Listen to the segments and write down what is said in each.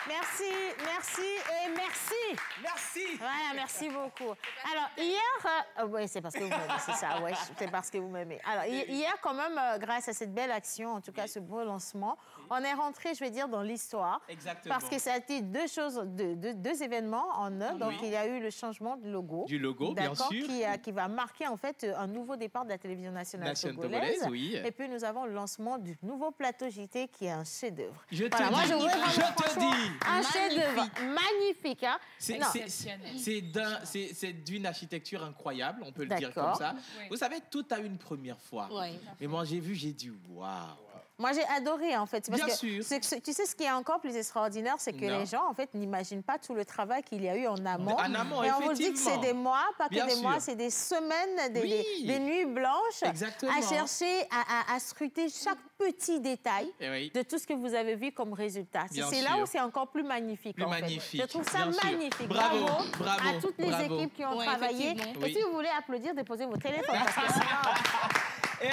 Merci, merci et merci. Merci. Voilà, merci beaucoup. Alors, hier... oui, c'est parce que vous m'aimez, c'est ça, ouais, c'est parce que vous m'aimez. Alors, hier, quand même, grâce à cette belle action, en tout cas, ce beau lancement, on est rentré, je vais dire, dans l'histoire. Exactement. Parce que ça a été deux choses, deux événements en un. Donc, il y a eu le changement de logo. Du logo, bien sûr. Qui va marquer, en fait, un nouveau départ de la télévision nationale togolaise. Oui. Et puis, nous avons le lancement du nouveau plateau JT qui est un chef-d'œuvre. Je te dis. Un chef-d'œuvre magnifique. Hein? C'est d'une architecture incroyable, on peut le dire comme ça. Oui. Vous savez, tout a une première fois. Oui. Mais moi, j'ai dit waouh. Moi, j'ai adoré, en fait. Bien sûr. Tu sais, ce qui est encore plus extraordinaire, c'est que les gens, en fait, n'imaginent pas tout le travail qu'il y a eu en amont. Et on vous dit que c'est des mois, pas que des mois, c'est des semaines, des nuits blanches à chercher, à scruter chaque petit détail de tout ce que vous avez vu comme résultat. C'est là où c'est encore plus magnifique, en fait. Je trouve ça magnifique. Bravo à toutes les équipes qui ont travaillé. Et si vous voulez applaudir, déposez vos téléphones, parce que sinon... Et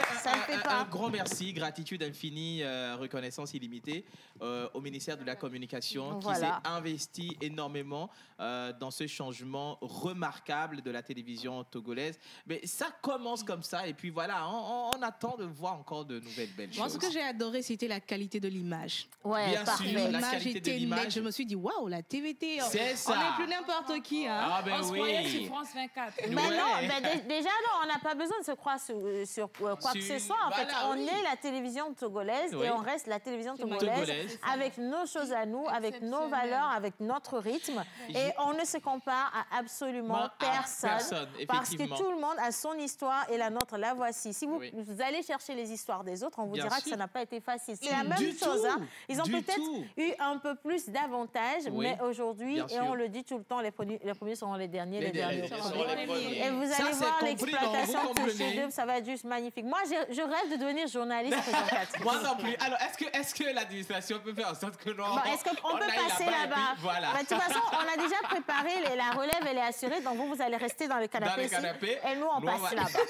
un grand merci, gratitude infinie, reconnaissance illimitée au ministère de la Communication qui s'est investi énormément dans ce changement remarquable de la télévision togolaise. Mais ça commence comme ça et puis voilà, on attend de voir encore de nouvelles belles choses. Moi, ce que j'ai adoré, c'était la qualité de l'image. Ouais, bien sûr, l'image était nette. Je me suis dit, waouh, la TVT, c'est ça. On n'est plus n'importe qui. Hein. Ah ben on se croyait sur France 24. Mais non, déjà, non, on n'a pas besoin de se croire sur quoi que ce soit. En fait, on est la télévision togolaise et on reste la télévision togolaise avec nos choses à nous, avec nos valeurs, avec notre rythme. Et on ne se compare à absolument personne. Parce que tout le monde a son histoire et la nôtre, la voici. Si vous allez chercher les histoires des autres, on vous dira que ça n'a pas été facile. C'est la même chose. Hein. Ils ont peut-être eu un peu plus d'avantages, mais aujourd'hui, et on le dit tout le temps, les premiers seront les derniers, les derniers. Et vous allez voir l'exploitation de ce chef-d'œuvre, ça va être juste magnifique. Moi, je rêve de devenir journaliste présentatrice. Moi non plus. Alors, est-ce que l'administration peut faire en sorte que non? Est-ce qu'on peut passer là-bas? Voilà. De toute façon, on a déjà préparé, la relève, elle est assurée, donc vous allez rester dans le canapé ici. Et nous, on passe là-bas.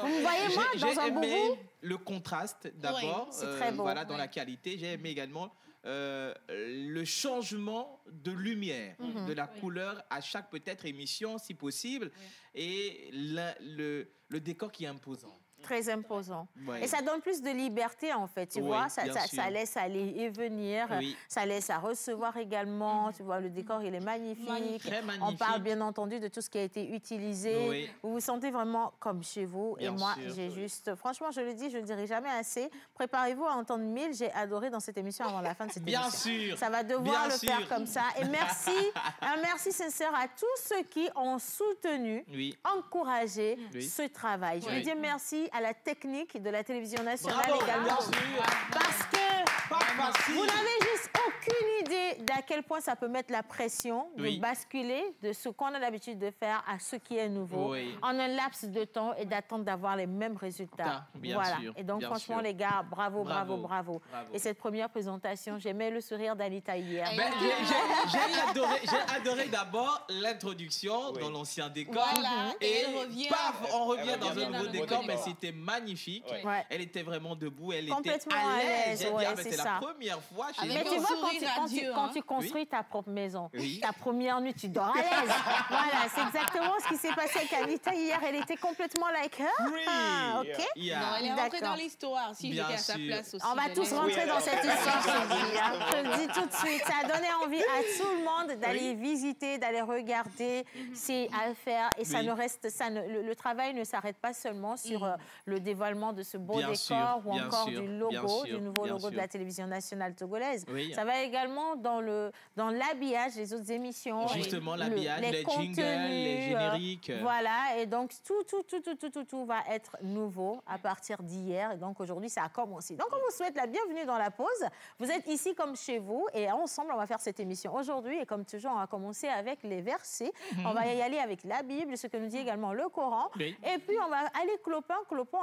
Vous me voyez, moi, dans un boubou? Le contraste, d'abord. C'est très beau. Voilà, dans la qualité. J'ai aimé également le changement de lumière, de la couleur à chaque peut-être émission, si possible, et le décor qui est imposant. Très imposant. Et ça donne plus de liberté, en fait. Tu vois, ça laisse aller et venir. Ça laisse à recevoir également. Tu vois, le décor, il est magnifique. Très magnifique. On parle, bien entendu, de tout ce qui a été utilisé. Vous vous sentez vraiment comme chez vous. Et moi, j'ai juste... Franchement, je le dis, je ne le dirai jamais assez. Préparez-vous à entendre 1000. J'ai adoré dans cette émission avant la fin de cette émission. Bien sûr. Ça va devoir le faire comme ça. Et merci, un merci sincère à tous ceux qui ont soutenu, encouragé ce travail. Je veux dire merci à la technique de la télévision nationale également. Parce que vous n'avez juste aucune idée d'à quel point ça peut mettre la pression de basculer de ce qu'on a l'habitude de faire à ce qui est nouveau en un laps de temps et d'attendre d'avoir les mêmes résultats. Voilà. Et donc, franchement, les gars, bravo. Et cette première présentation, j'aimais le sourire d'Anita hier. J'ai adoré d'abord l'introduction dans l'ancien décor. Et paf, on revient dans un nouveau décor, mais c'était magnifique. Elle était vraiment debout, elle était à l'aise. C'est la première fois chez Mais tu vois, quand tu construis ta propre maison, ta première nuit, tu dors à l'aise. Voilà, c'est exactement ce qui s'est passé avec Anita hier. Elle était complètement like her. Non, elle est rentrée dans l'histoire. Si j'étais à sa place aussi. On va tous rentrer dans cette histoire, je le dis tout de suite. Ça a donné envie à tout le monde d'aller visiter, d'aller regarder. C'est à faire. Et ça ne reste... Le travail ne s'arrête pas seulement sur le dévoilement de ce beau décor ou encore du logo, du nouveau logo de la télévision nationale togolaise. Ça va également dans l'habillage des autres émissions. Justement, l'habillage, les jingles, les génériques. Voilà, et donc tout va être nouveau à partir d'hier. Et donc aujourd'hui, ça a commencé. Donc on vous souhaite la bienvenue dans la pause. Vous êtes ici comme chez vous et ensemble, on va faire cette émission aujourd'hui. Et comme toujours, on va commencer avec les versets. On va y aller avec la Bible, ce que nous dit également le Coran. Et puis on va aller clopin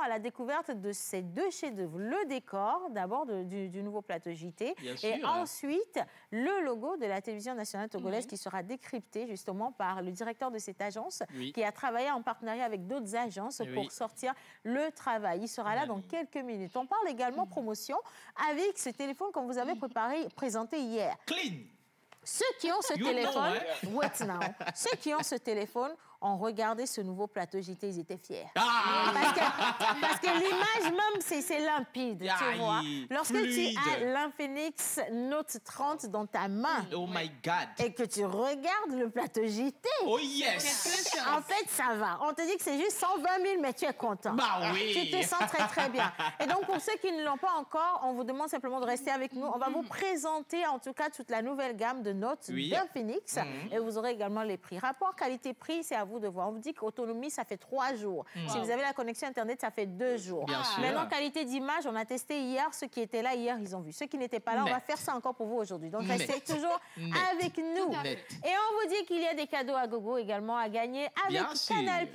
à la découverte de ces deux chefs-d'œuvre. Le décor, d'abord du nouveau plateau JT. Et ensuite, le logo de la télévision nationale togolaise qui sera décrypté justement par le directeur de cette agence qui a travaillé en partenariat avec d'autres agences pour sortir le travail. Il sera là dans quelques minutes. On parle également promotion avec ce téléphone qu'on vous avait présenté hier. Clean. Ceux qui ont ce téléphone, wait now, ceux qui ont ce téléphone ont regardé ce nouveau plateau JT, ils étaient fiers. Parce que l'image même, c'est limpide, tu vois. Lorsque tu as l'Infinix Note 30 dans ta main, oh my God, et que tu regardes le plateau JT, oh yes, en fait, ça va. On te dit que c'est juste 120 000, mais tu es content. Bah oui. Tu te sens très, très bien. Et donc, pour ceux qui ne l'ont pas encore, on vous demande simplement de rester avec nous. On va vous présenter, en tout cas, toute la nouvelle gamme de Note d'Infinix. Et vous aurez également les prix. Rapport qualité-prix, c'est à vous de voir. On vous dit qu'autonomie, ça fait 3 jours. Si vous avez la connexion Internet, ça fait 2 jours. Maintenant, qualité d'image, on a testé hier. Ceux qui étaient là hier, ils ont vu. Ceux qui n'étaient pas là, on va faire ça encore pour vous aujourd'hui. Donc, restez toujours avec nous. Et on vous dit qu'il y a des cadeaux à gogo également à gagner avec Canal+,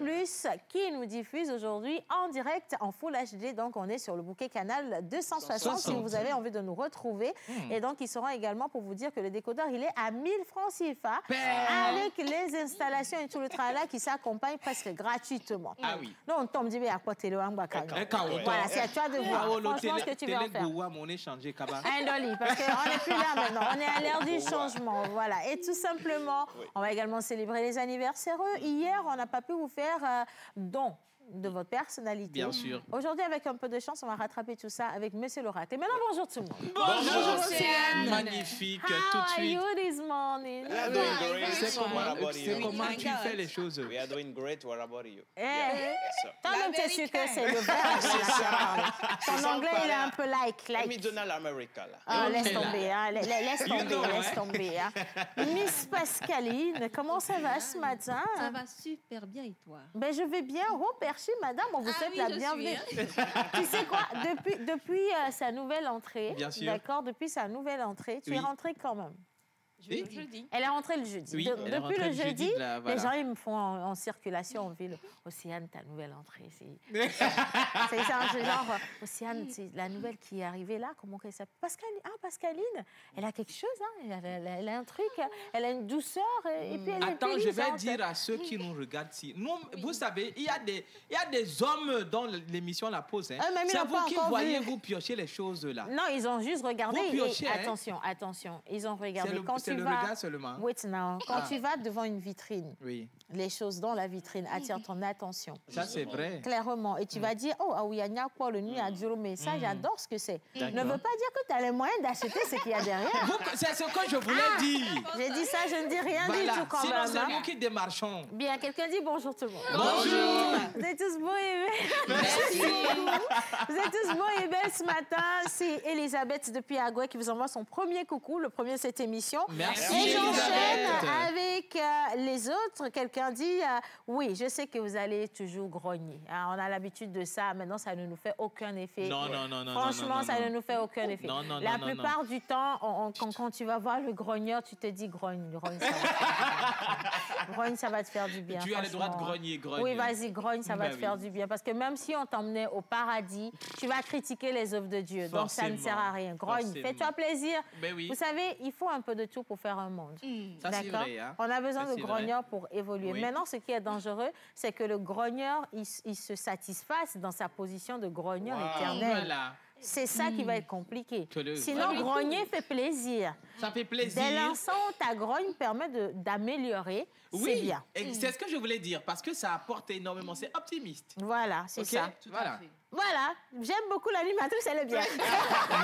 qui nous diffuse aujourd'hui en direct, en Full HD. Donc, on est sur le bouquet Canal 260 si vous avez envie de nous retrouver. Et donc, ils seront également pour vous dire que le décodeur, il est à 1000 francs CFA avec les installations et tout le tralala qui s'accompagne presque gratuitement. Ah oui. Non, on tombe dire à quoi t'es le voilà, c'est à toi de voir. Franchement, ce que tu veux en faire. Dolly, parce qu'on n'est plus là maintenant. On est à l'ère du changement. Voilà. Et tout simplement, on va également célébrer les anniversaires. Hier, on n'a pas pu vous faire don de votre personnalité. Bien sûr. Aujourd'hui, avec un peu de chance, on va rattraper tout ça avec Monsieur l'Oracle. Et maintenant, bonjour tout le monde. Bonjour, Océane. Magnifique, tout de suite. How are you this morning? We are doing great. C'est comment tu fais les choses? We are doing great. What about you? Toi-même, tu es sûr que c'est le vrai. Ton anglais, il est un peu like. Donald America, là. Ah, laisse tomber, hein. Laisse tomber. Hein. Miss Pascaline, comment ça va ce matin? Ça va super bien et toi? Ben, je vais bien. Oh, Perchi, madame, on vous souhaite la bienvenue. Tu sais quoi? Depuis sa nouvelle entrée, d'accord, depuis sa nouvelle entrée, tu es rentrée quand même. Jeudi. Elle est rentrée le jeudi. Oui, depuis le jeudi, les gens ils me font en circulation en ville. Océane, ta nouvelle entrée. C'est genre, Océane, c'est la nouvelle qui est arrivée là. Comment elle s'appelle? Pascaline. Elle a quelque chose, hein. Elle a un truc. Elle a une douceur. Et puis elle Attends, je vais dire à ceux qui nous regardent si. Nous, vous savez, il y a des hommes dans l'émission La Pause. Hein. C'est vous qui voyez, vous piochez les choses là. Non, ils ont juste regardé. Vous piochez, attention. Ils ont regardé. C'est le regard seulement. Wait now. Quand tu vas devant une vitrine, les choses dans la vitrine attirent ton attention. Ça, c'est vrai. Clairement. Et tu vas dire, oh, Aouyania, quoi, le nuit à Djolo, mais ça, j'adore ce que c'est. Ne veut pas dire que tu as les moyens d'acheter ce qu'il y a derrière. C'est ce que je voulais dire. J'ai dit ça, je ne dis rien du tout quand sinon, même. c'est nous qui démarchons. Bien, quelqu'un dit bonjour tout le monde. Bonjour. Vous êtes tous beaux et belles. Merci. Vous êtes tous beaux et belles ce matin. C'est Elisabeth depuis Agoué qui vous envoie son premier coucou, le premier de cette émission. Merci. Et j'enchaîne avec les autres. Quelqu'un dit, oui, je sais que vous allez toujours grogner. Hein, on a l'habitude de ça. Maintenant, ça ne nous fait aucun effet. Non. Franchement, ça ne nous fait aucun effet. La plupart du temps, quand tu vas voir le grogneur, tu te dis grogne, ça va. Grogne, ça va te faire du bien. Tu as le droit de grogner. Oui, vas-y, grogne, ça va te faire du bien. Parce que même si on t'emmenait au paradis, tu vas critiquer les œuvres de Dieu. Donc, ça ne sert à rien. Grogne, fais-toi plaisir. Oui. Vous savez, il faut un peu de tout pour faire un monde. Ça, c'est vrai. Hein? On a besoin de grogneurs pour évoluer. Maintenant, ce qui est dangereux, c'est que le grogneur, il se satisfasse dans sa position de grogneur éternel. Voilà. C'est ça qui va être compliqué. Sinon, grogner fait plaisir. Ça fait plaisir. Dès l'instant où ta grogne permet d'améliorer, c'est bien. C'est ce que je voulais dire, parce que ça apporte énormément. C'est optimiste. Voilà, c'est ça. Voilà, j'aime beaucoup l'animatrice, elle est bien.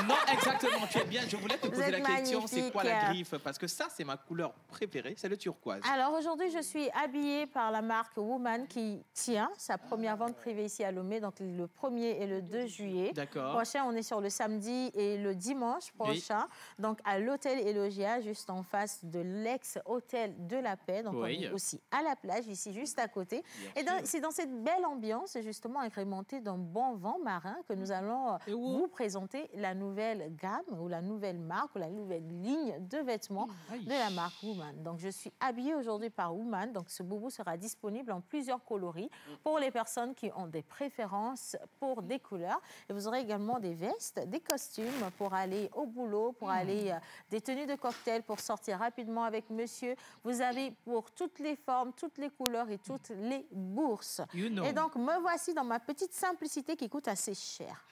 Non, exactement, tu es bien. Je voulais te poser la question, c'est quoi la griffe? Parce que ça, c'est ma couleur préférée, c'est le turquoise. Alors aujourd'hui, je suis habillée par la marque Woman qui tient sa première vente privée ici à Lomé, donc le 1er et le 2 juillet. D'accord. Prochain, on est sur le samedi et le dimanche prochain, donc à l'hôtel Elogia, juste en face de l'ex-hôtel de la Paix. Donc on est aussi à la plage, ici, juste à côté. Et c'est dans cette belle ambiance, justement agrémentée d'un bon vent marin, que nous allons vous présenter la nouvelle gamme ou la nouvelle marque ou la nouvelle ligne de vêtements de la marque Woman. Donc, je suis habillée aujourd'hui par Woman. Donc, ce boubou sera disponible en plusieurs coloris pour les personnes qui ont des préférences pour des couleurs. Et vous aurez également des vestes, des costumes pour aller au boulot, pour aller des tenues de cocktail pour sortir rapidement avec monsieur. Vous avez pour toutes les formes, toutes les couleurs et toutes les bourses. Et donc, me voici dans ma petite simplicité qui coûte assez cher.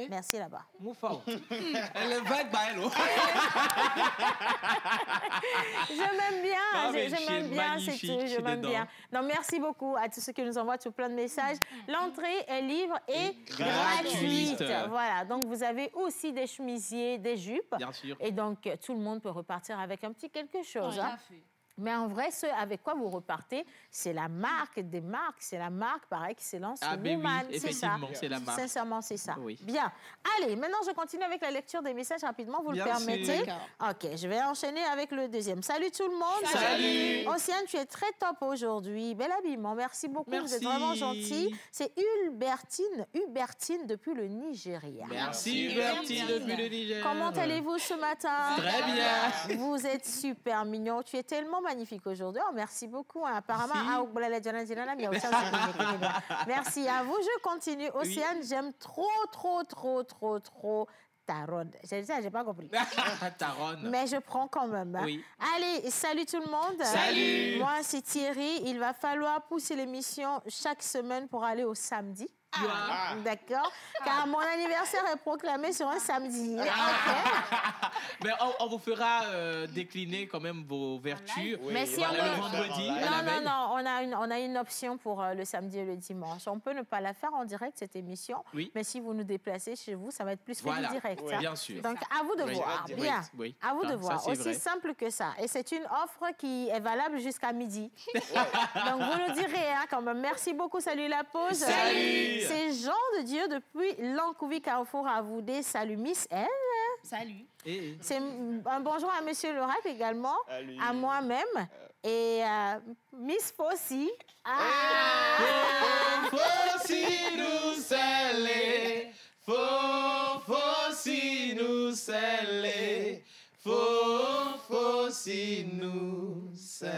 Merci là-bas. Moufao. Elle est vague, Baëlo. Je m'aime bien. Je m'aime bien, c'est tout. Je m'aime bien. Donc, merci beaucoup à tous ceux qui nous envoient tout plein de messages. L'entrée est libre et gratuite. Voilà. Donc, vous avez aussi des chemisiers, des jupes. Bien sûr. Et donc, tout le monde peut repartir avec un petit quelque chose. Hein. Mais en vrai, ce avec quoi vous repartez, c'est la marque des marques. C'est la marque par excellence Woman. Oui, effectivement, c'est la marque. Sincèrement, c'est ça. Oui. Bien. Allez, maintenant, je continue avec la lecture des messages rapidement. Vous le permettez? OK, je vais enchaîner avec le deuxième. Salut tout le monde. Salut. Océane, tu es très top aujourd'hui. Bel habillement. Merci beaucoup. Vous êtes vraiment gentil. C'est Hubertine depuis le Nigeria. Merci Hubertine depuis le Nigeria. Comment allez-vous ce matin? Très bien. Vous êtes super mignon. Tu es tellement magnifique aujourd'hui. Oh, merci beaucoup. Hein. Apparemment, merci à vous. Je continue. Océane, j'aime trop Taronne. J'ai pas compris. Taronne. Mais je prends quand même. Hein. Oui. Allez, salut tout le monde. Salut. Moi, c'est Thierry. Il va falloir pousser l'émission chaque semaine pour aller au samedi. D'accord. Car mon anniversaire est proclamé sur un samedi. Mais on vous fera décliner quand même vos vertus. Mais si on le vendredi. Non, on a une option pour le samedi et le dimanche. On peut ne pas la faire en direct, cette émission. Oui. Mais si vous nous déplacez chez vous, ça va être plus fait direct. Oui, bien sûr. Donc, à vous de voir. Bien. Oui. À vous de voir. Ça, aussi simple que ça. Et c'est une offre qui est valable jusqu'à midi. Donc, vous nous direz hein, quand même. Merci beaucoup. Salut la pause. Salut. C'est Jean de Dieu depuis Lancouvi Carrefour à Voudé. Salut Miss L. Salut. C'est un bonjour à Monsieur Lorac également, à moi-même et à Miss Fossi. Fossi nous scellé, Fossi nous scellé, Fossi nous scellé.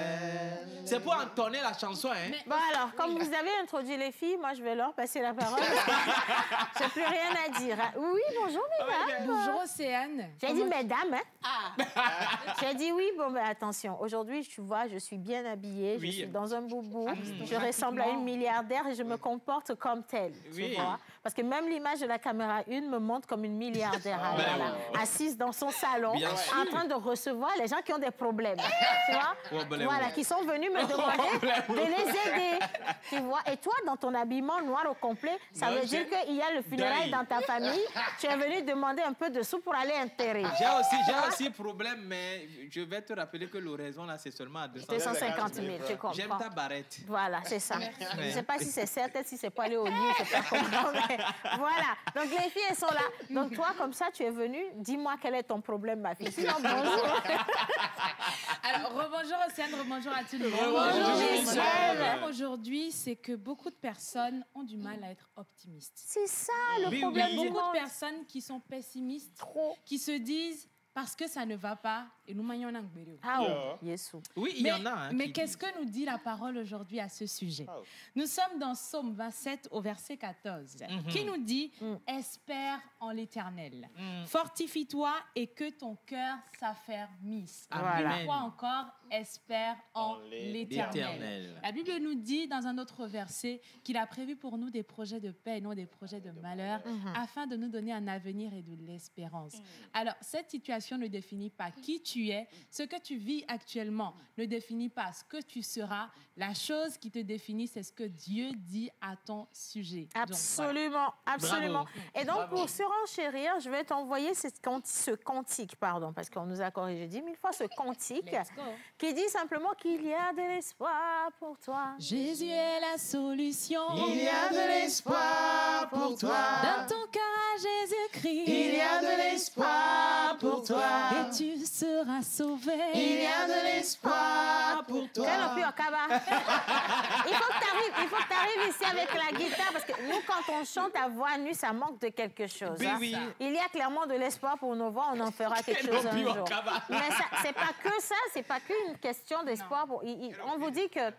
C'est pour entonner la chanson, hein? Bon alors, comme vous avez introduit les filles, moi je vais leur passer la parole. J'ai plus rien à dire. Oui, bonjour mesdames. Bonjour Océane. J'ai dit mesdames, hein? J'ai dit oui, bon ben attention. Aujourd'hui, tu vois, je suis bien habillée, je suis dans un boubou, je ressemble à une milliardaire et je me comporte comme telle, tu vois? Parce que même l'image de la caméra 1 me montre comme une milliardaire, assise dans son salon, en train de recevoir les gens qui ont des problèmes, tu vois? Voilà, qui sont venus me demander de les aider, tu vois. Et toi, dans ton habillement noir au complet, ça veut dire qu'il y a le funérail dans ta famille. Tu es venu demander un peu de sous pour aller enterrer. J'ai aussi problème, mais je vais te rappeler que l'oraison, là, c'est seulement à 250 000, tu comprends. J'aime ta barrette. Voilà, c'est ça. Je ne sais pas si c'est certain, si c'est pas aller au lit, je ne sais pas comment, mais voilà. Donc, les filles, elles sont là. Donc, toi, comme ça, tu es venue. Dis-moi quel est ton problème, ma fille. Sinon, bonjour. Alors, rebonjour Océane, rebonjour à tout le monde. Bonjour, aujourd'hui, c'est que beaucoup de personnes ont du mal à être optimistes. C'est ça le problème. Beaucoup de personnes qui sont pessimistes, qui se disent parce que ça ne va pas et nous manions un gbéré. Oui, il y en a. Hein, mais qu'est-ce que nous dit la parole aujourd'hui à ce sujet? Nous sommes dans Psaume 27 au verset 14 qui nous dit espère en l'Éternel. Fortifie-toi et que ton cœur s'affermisse. Pourquoi encore espère en l'Éternel? La Bible nous dit dans un autre verset qu'il a prévu pour nous des projets de paix et non des projets de malheur afin de nous donner un avenir et de l'espérance. Alors, cette situation ne définit pas qui tu es. Ce que tu vis actuellement ne définit pas ce que tu seras. La chose qui te définit, c'est ce que Dieu dit à ton sujet. Absolument, donc, voilà. Absolument. Bravo. Et donc, pour surenchérir, je vais t'envoyer ce cantique, parce qu'on nous a corrigé 10 000 fois ce cantique, qui dit simplement qu'il y a de l'espoir pour toi. Jésus est la solution. Il y a de l'espoir pour toi. Dans ton cœur à Jésus-Christ. Il y a de l'espoir pour toi. Et tu seras sauvé. Il y a de l'espoir pour toi. Il faut que tu arrives ici avec la guitare, parce que nous, quand on chante à voix nue, ça manque de quelque chose. Oui. Il y a clairement de l'espoir pour nos voix, on en fera quelque chose un jour. Mais c'est pas que ça, c'est pas qu'une question d'espoir. On vous dit que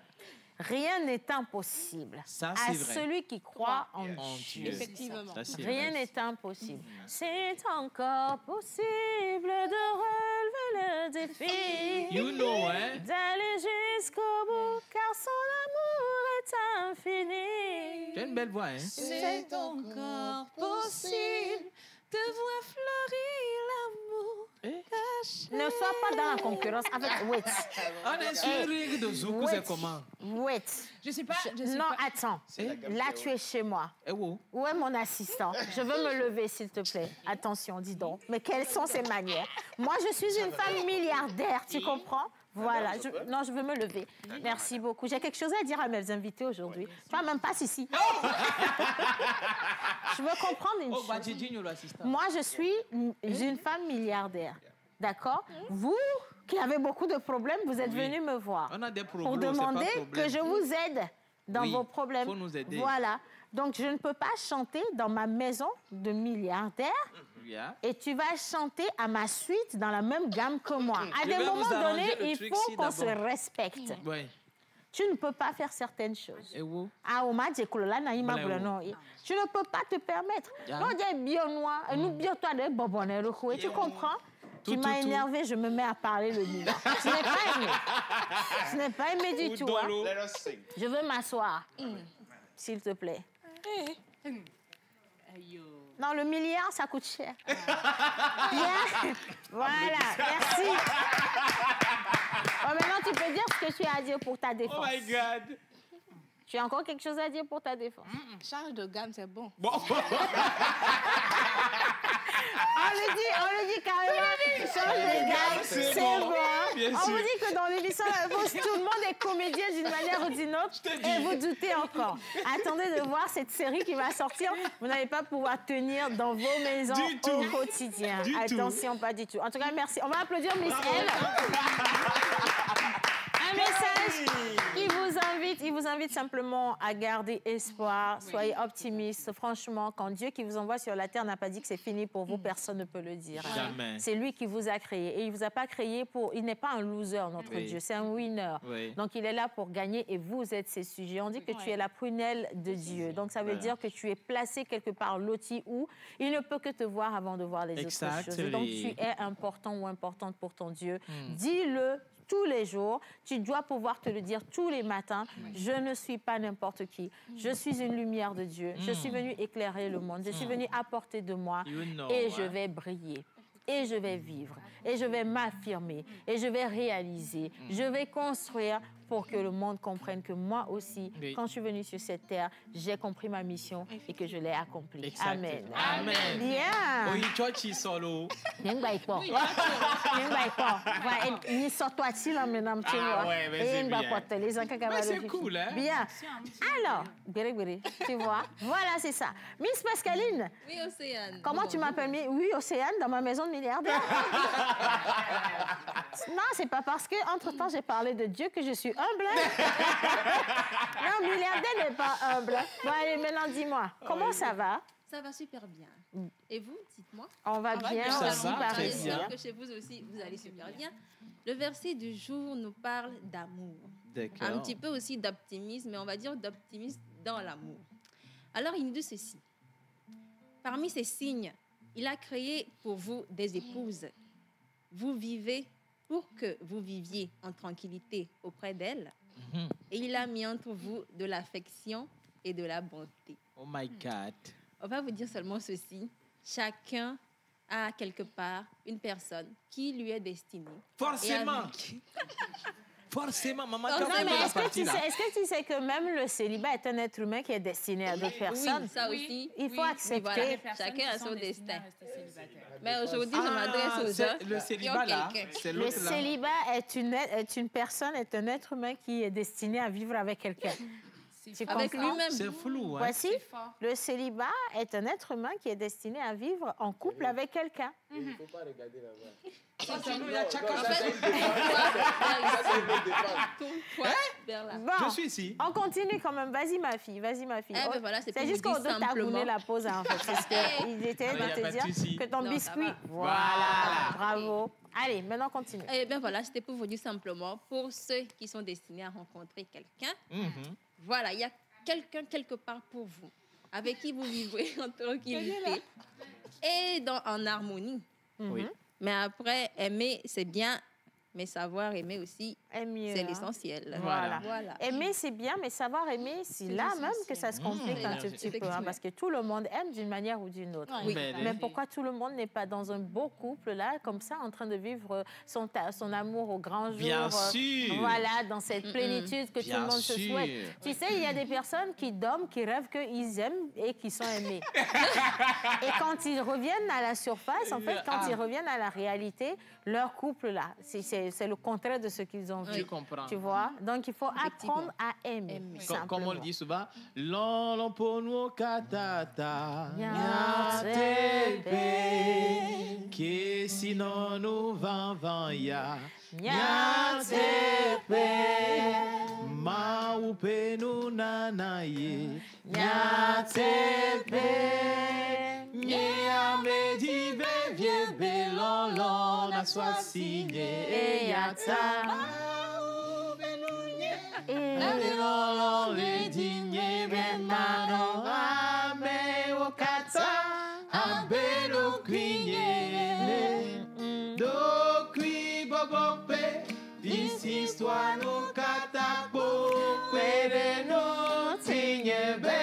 rien n'est impossible ça, à celui qui croit en Dieu. Effectivement. Rien n'est impossible. C'est encore possible de relever le défi. D'aller jusqu'au bout, car son amour est infini. Tu as une belle voix, hein? C'est encore possible Ne sois pas dans la concurrence avec... Wait. On est sur Ring de Zoukou, c'est comment? Wait. Je sais pas. Non, attends. Là, tu es chez moi. Où est mon assistant? Je veux me lever, s'il te plaît. Attention, dis donc. Mais quelles sont ces manières? Moi, je suis une femme milliardaire, tu comprends? Voilà. Non, je veux me lever. Merci beaucoup. J'ai quelque chose à dire à mes invités aujourd'hui. Toi, même passe ici. Je veux comprendre une chose. Moi, je suis une femme milliardaire. D'accord? Vous, qui avez beaucoup de problèmes, vous êtes venus me voir. On a des problèmes, pour demander que je vous aide dans vos problèmes. Faut nous aider. Voilà. Donc, je ne peux pas chanter dans ma maison de milliardaire et tu vas chanter à ma suite dans la même gamme que moi. À des moments donnés, il faut qu'on se respecte. Tu ne peux pas faire certaines choses. Tu ne peux pas te permettre. Tu comprends? Tu m'as énervé, je me mets à parler le milieu. Ce n'est pas aimé. Ce n'est pas aimé du tout. Hein. Je veux m'asseoir, s'il te plaît. Non, le milliard, ça coûte cher. Bien. Voilà, merci. Oh, maintenant, tu peux dire ce que tu as à dire pour ta défense. Oh my God. Tu as encore quelque chose à dire pour ta défense? Change de gamme, c'est bon. On le dit carrément. Change de gamme, c'est bon. On vous dit que dans l'émission, tout le monde est comédien d'une manière ou d'une autre. Et vous doutez encore. Attendez de voir cette série qui va sortir. Vous n'allez pas pouvoir tenir dans vos maisons au quotidien. Attention, pas du tout. En tout cas, merci. On va applaudir Miss L. Un message il vous invite simplement à garder espoir, soyez optimiste. Franchement, quand Dieu qui vous envoie sur la terre n'a pas dit que c'est fini pour vous, personne ne peut le dire. Jamais. C'est lui qui vous a créé et il vous a pas créé pour... Il n'est pas un loser, notre Dieu, c'est un winner. Donc, il est là pour gagner et vous êtes ses sujets. On dit que tu es la prunelle de Dieu. Donc, ça veut dire que tu es placé quelque part loti où il ne peut que te voir avant de voir les autres choses. Et donc, tu es important ou importante pour ton Dieu. Dis-le tous les jours, tu dois pouvoir te le dire tous les matins. Je ne suis pas n'importe qui. Je suis une lumière de Dieu. Je suis venue éclairer le monde. Je suis venue apporter de moi et je vais briller. Et je vais vivre. Et je vais m'affirmer. Et je vais réaliser. Je vais construire pour que le monde comprenne que moi aussi, quand je suis venue sur cette terre, j'ai compris ma mission et que je l'ai accomplie. Amen. Amen. Bien. Oui, toi, tu es solo. Mais c'est cool, hein? Bien. Alors, tu vois, voilà, c'est ça. Miss Pascaline. Oui, Océane. Comment tu m'appelles? Oui, Océane, dans ma maison de milliardaire. Non, c'est pas parce que, entre-temps, j'ai parlé de Dieu que je suis humble. Non, milliardaire n'est pas humble. Bon, allez, maintenant, dis-moi, comment ça va? Ça va super bien. Et vous, dites-moi. On va bien, ça va par très ici. bien. Que chez vous aussi, vous allez super bien. Le verset du jour nous parle d'amour. Un petit peu aussi d'optimisme, mais on va dire d'optimisme dans l'amour. Alors, il nous dit ceci. Parmi ces signes, il a créé pour vous des épouses. Vous vivez pour que vous viviez en tranquillité auprès d'elles. Et il a mis entre vous de l'affection et de la bonté. Oh my God. On va vous dire seulement ceci. Chacun a quelque part une personne qui lui est destinée. Forcément. Forcément, maman. Non, mais est-ce que tu sais que même le célibat est un être humain qui est destiné à d'autres personnes? Oui, ça aussi. Il faut accepter. Voilà. Chacun a son destin. Mais aujourd'hui, je m'adresse aux gens. Le célibat, là, c'est l'autre là. Le célibat est une personne, est un être humain qui est destiné à vivre avec quelqu'un. Avec lui-même. C'est flou, hein? Voici, le célibat est un être humain qui est destiné à vivre en couple avec quelqu'un. Il ne faut pas regarder là-bas. Bon, je suis ici. On continue quand même. Vas-y, ma fille. Vas-y, ma fille. Ben voilà, c'est juste qu'on doit t'abonner la pause, en fait. C'est ce qu'il était de te dire que ton biscuit... Voilà. Bravo. Allez, maintenant, continue. Eh bien, voilà, c'était pour vous dire simplement, pour ceux qui sont destinés à rencontrer quelqu'un, voilà, il y a quelqu'un quelque part pour vous, avec qui vous vivez en tranquillité et en harmonie. Oui. Mais après, aimer, c'est bien Mais savoir aimer aussi, c'est l'essentiel. Voilà. Aimer, c'est bien, mais savoir aimer, c'est là même que ça se complique un petit peu. Parce que tout le monde aime d'une manière ou d'une autre. Oui. Mais pourquoi tout le monde n'est pas dans un beau couple, là, comme ça, en train de vivre son amour au grand jour? Bien sûr. Voilà, dans cette plénitude que tout le monde se souhaite. Tu sais, il y a des personnes qui dorment, qui rêvent qu'ils aiment et qui sont aimés. Et quand ils reviennent à la surface, en fait, quand ils reviennent à la réalité, leur couple, là, c'est le contraire de ce qu'ils ont vu. Je comprends. Tu vois? Donc, il faut apprendre à aimer. Comme on le dit souvent, l'on pour nous katata, que sinon nous vivons ya, ma oupe nous nanaye, me dit bébé belon na soit signé yata. Belon le digne mano ame okata abelo quinye do qui bobope d'ici histoire no kata po pere no tigne be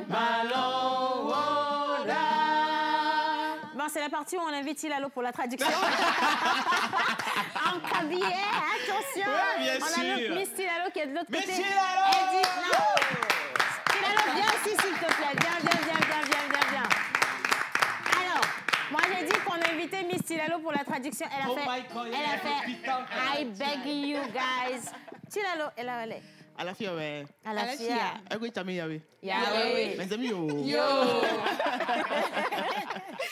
malon ora. Bon, c'est la partie où on invite Tilalo pour la traduction. En cabier, attention. Ouais, on a notre Miss Tilalo qui est de l'autre côté. Miss Tilalo! Elle dit non. Tilalo, viens ici, s'il te plaît. Viens. Alors, moi, j'ai dit qu'on invitait Miss Tilalo pour la traduction. Elle a fait I beg you guys. Tilalo, elle a allé. Alafia we. Alafia. Ego itami yawe. Yawe. Mais amis yo.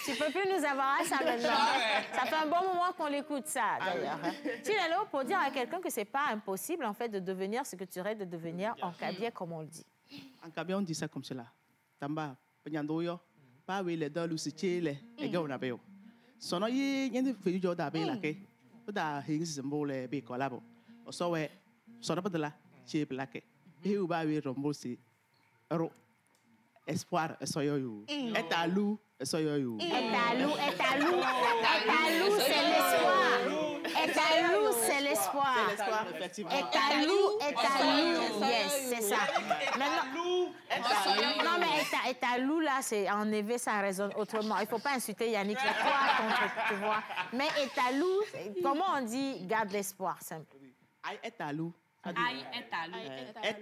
Tu peux plus nous avoir à ça maintenant. Ça fait un bon moment qu'on l'écoute ça, d'ailleurs. Tilalo, pour dire à quelqu'un que c'est pas impossible, en fait, de devenir ce que tu rêves de devenir en Kabia, comme on le dit. En Kabia, on dit ça comme cela. Tamba, penyando yo. Pas oui les deux lucichele. Et on a béo. Sono yi yende fait jo da bé la ke. Oda hing symbole bé kolabo. Oso we sono pas de là. Chez Black. Et où va oui rombo si. Espoir, soyo. Et à loup, soyo. Et à loup, c'est l'espoir. Et à loup, c'est l'espoir. Et à loup, yes, c'est ça. Maintenant, non, mais et à loup, là, c'est en éveil, ça résonne autrement. Il ne faut pas insulter Yannick, c'est quoi contre, tu vois. Mais et à loup, comment on dit garde l'espoir, simple? Et à loup. Et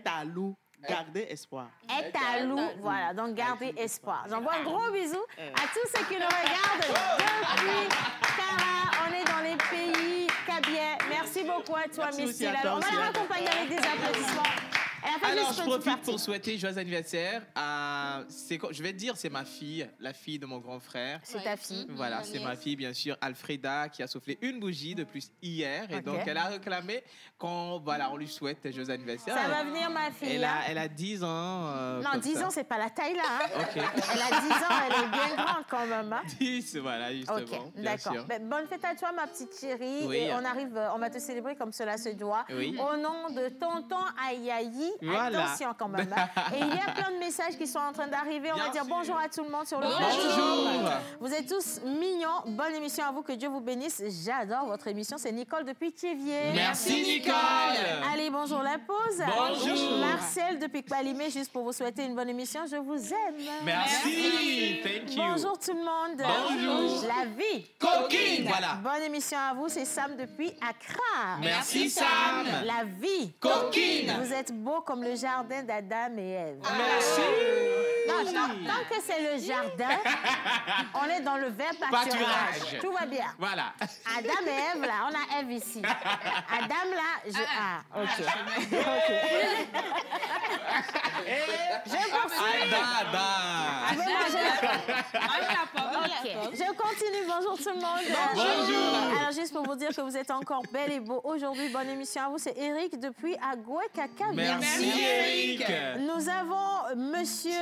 à loup. Garder espoir. Et à loup, voilà, donc garder espoir. J'envoie un gros bisou à tous ceux qui nous regardent depuis Kara. On est dans les pays Kabia. Merci beaucoup à toi, Miss Tilalo. On va la raccompagner avec des applaudissements. Alors, je profite pour souhaiter joyeux anniversaire à... Je vais te dire, c'est ma fille, la fille de mon grand frère. C'est ta fille. Voilà, c'est ma fille, bien sûr, Alfreda, qui a soufflé une bougie de plus hier. Et donc, elle a réclamé qu'on on lui souhaite joyeux anniversaire. Ça va venir, ma fille. Elle a 10 ans. Non, 10 ans, c'est pas la taille, là. Hein. Okay. Elle a 10 ans, elle est bien grande quand même. Hein. 10, voilà, justement. Ok, d'accord. Bonne fête à toi, ma petite chérie. Oui. Et on va te célébrer comme cela se doit. Oui. Au nom de tonton Ayayi. Voilà. Attention quand même. Hein. Et il y a plein de messages qui sont en train d'arriver. On va dire bonjour à tout le monde sur le Bonjour. Vous êtes tous mignons. Bonne émission à vous. Que Dieu vous bénisse. J'adore votre émission. C'est Nicole depuis Thiévier. Merci, Nicole. Allez, bonjour la pause. Bonjour. Marcel depuis Kpalimé, juste pour vous souhaiter une bonne émission. Je vous aime. Merci. Thank you. Bonjour tout le monde. Bonjour. La vie. Coquine. Voilà. Bonne émission à vous. C'est Sam depuis Accra. Merci, Sam. La vie. Coquine. Vous êtes beaux comme le jardin d'Adam et Ève. Merci. Non, tant que c'est le jardin, on est dans le verbe pâturage. Tout va bien. Voilà. Adam et Ève, là, on a Ève ici. Adam, là, ok. Je continue. Ok. Je continue. Bonjour tout le monde. Bonjour. Alors, juste pour vous dire que vous êtes encore belle et beau aujourd'hui. Bonne émission à vous. C'est Eric depuis Agoué-Kaka. Merci, Eric. Nous avons monsieur,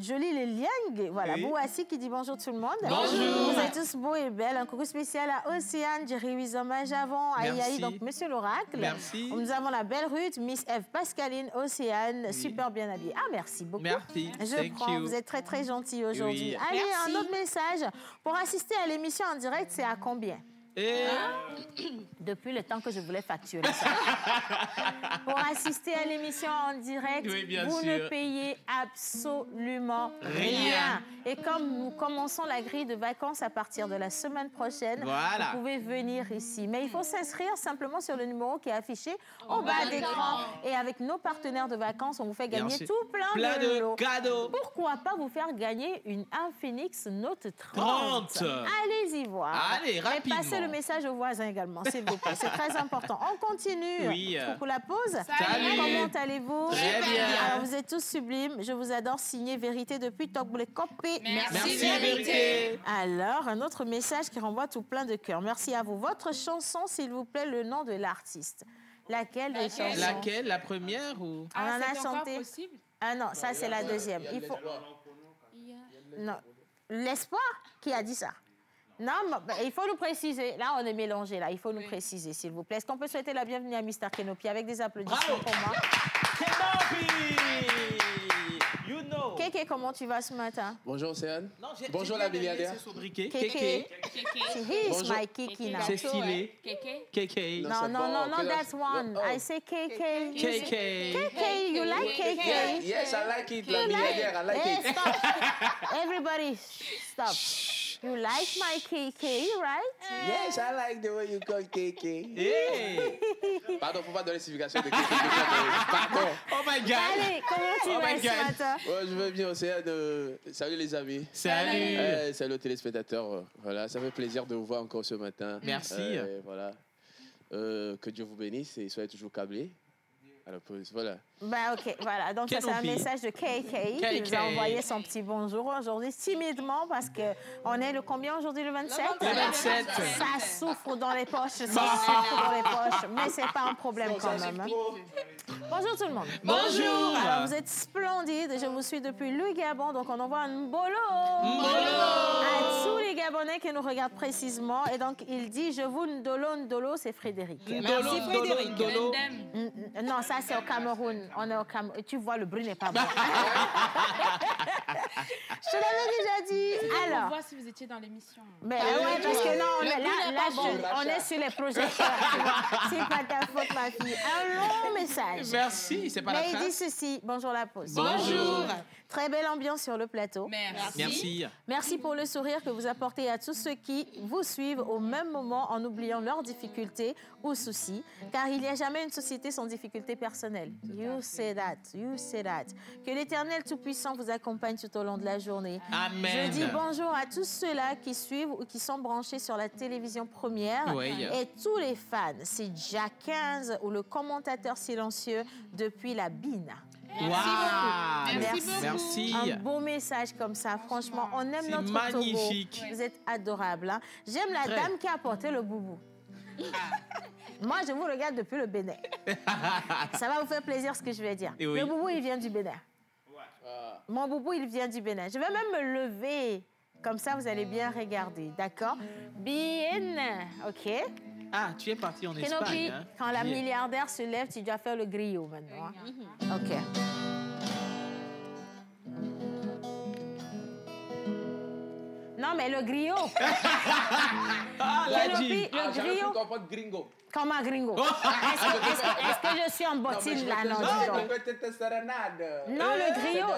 je lis les liens, voilà, oui. Bouassi qui dit bonjour tout le monde. Bonjour. Vous êtes tous beaux et belles. Un coucou spécial à Océane, Jerry Wizoma, Javon, Aïaï, donc monsieur l'Oracle. Merci. Nous avons la belle Ruth, Miss Eve, Pascaline, Océane, oui. Super bien habillée. Ah, merci beaucoup. Merci. Je prends, vous êtes très très gentils aujourd'hui. Oui. Allez, merci. un autre message. Pour assister à l'émission en direct, c'est à combien? Depuis le temps que je voulais facturer ça. Pour assister à l'émission en direct, vous ne payez absolument rien. Et comme nous commençons la grille de vacances à partir de la semaine prochaine, vous pouvez venir ici. Mais il faut s'inscrire simplement sur le numéro qui est affiché au bas d'écran. Et avec nos partenaires de vacances, on vous fait gagner tout plein de cadeaux. Pourquoi pas vous faire gagner une Infinix Note 30. Allez-y voir. Allez, rapidement. Et passez le message aux voisins également, s'il vous plaît. C'est très important. On continue. Oui. Pour la pause. Salut. Comment allez-vous? Très bien. Alors, vous êtes tous sublimes. Je vous adore. Signé Vérité depuis Tokboulé Kopé. Merci Vérité. Alors, un autre message qui renvoie tout plein de cœur. Merci à vous. Votre chanson, s'il vous plaît, le nom de l'artiste. Laquelle des chansons? Laquelle? La première ou... On en a chanté. Ah non, ça c'est la deuxième. Il faut... Non. L'espoir? Qui a dit ça? Non, il faut nous préciser. Là, on est mélangé. Là, il faut nous préciser, s'il vous plaît. Est-ce qu'on peut souhaiter la bienvenue à Mr. Kenopi avec des applaudissements pour moi? Kenopi! You know. Kéké, comment tu vas ce matin? Bonjour, Océane. Bonjour, la milliardaire. Kéké. He's my Kiki now. C'est stylé. Kéké. No, that's one. I say Kéké. Kéké, you like Kéké? Yes, I like it, la milliardaire. I like it. Stop. Everybody, stop. You like my KK, right? Yes, I like the way you call KK. Hey. Pardon, faut pas donner signification de KK. Pardon. Oh my God. Allez, comment tu vas ce matin? Je vais bien, Océane. Salut les amis. Salut. Salut aux téléspectateurs. Voilà, ça fait plaisir de vous voir encore ce matin. Merci. Voilà. Que Dieu vous bénisse et soyez toujours câblés. Alors, voilà. Ben ok, voilà. Donc ça c'est un message de KK qui nous a envoyé son petit bonjour aujourd'hui, timidement, parce qu'on est le combien aujourd'hui, le 27? Le 27. Ça souffre dans les poches, ça souffre dans les poches, mais c'est pas un problème quand même. Bonjour tout le monde. Bonjour. Alors vous êtes splendides, je vous suis depuis le Gabon, donc on envoie un bolo à tous les Gabonais qui nous regardent précisément. Et donc il dit, je vous ndolo, c'est Frédéric. Merci Frédéric. Non, ça c'est au Cameroun. On est au Cameroun. Tu vois, le bruit n'est pas bon. Je te l'avais déjà dit. Alors. On voit si vous étiez dans l'émission. Mais ouais, parce que non, on est sur les projecteurs. C'est pas ta faute, ma fille. Un long message. Merci, c'est pas la trace. Mais il dit ceci. Bonjour la pause. Bonjour. Très belle ambiance sur le plateau. Merci. Merci pour le sourire que vous apportez à tous ceux qui vous suivent au même moment en oubliant leurs difficultés ou soucis, car il n'y a jamais une société sans difficultés personnelles. You say that. Que l'Éternel Tout-Puissant vous accompagne tout au long de la journée. Amen. Je dis bonjour à tous ceux-là qui suivent ou qui sont branchés sur la télévision première et tous les fans. C'est Jack 15 ou le commentateur silencieux depuis la Bine. Merci. Un beau message comme ça. Franchement, on aime notre magnifique. Togo. Vous êtes adorables. Hein? J'aime la dame qui a porté le boubou. Moi, je vous regarde depuis le Bénin. Ça va vous faire plaisir ce que je vais dire. Le boubou, il vient du Bénin. Mon boubou, il vient du Bénin. Je vais même me lever. Comme ça, vous allez bien regarder. D'accord? Bien. OK. Ah, tu es parti en Espagne. Kenopi, hein? Quand la milliardaire se lève, tu dois faire le griot maintenant. Hein? OK. Non, mais le griot. Kenopi, le griot. Gringo. Comme un gringo. Est-ce que je suis en bottine là? Non, non,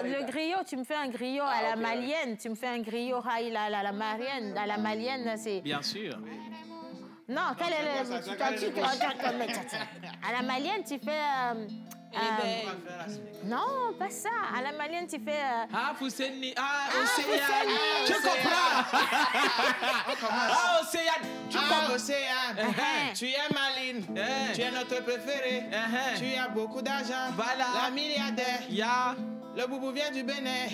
le griot, tu me fais un griot à la malienne. Tu me fais un griot à la malienne. À la malienne, c'est... Bien sûr. Non, quelle est à la malienne, tu fais... non, pas ça. À la malienne, tu fais... Fousseni. Océane. Tu comprends? Océane. Tu comprends, Océane. Tu es maline. Tu es notre préféré. Tu as beaucoup d'argent. Voilà. La milliardaire. Le boubou vient du Bénin.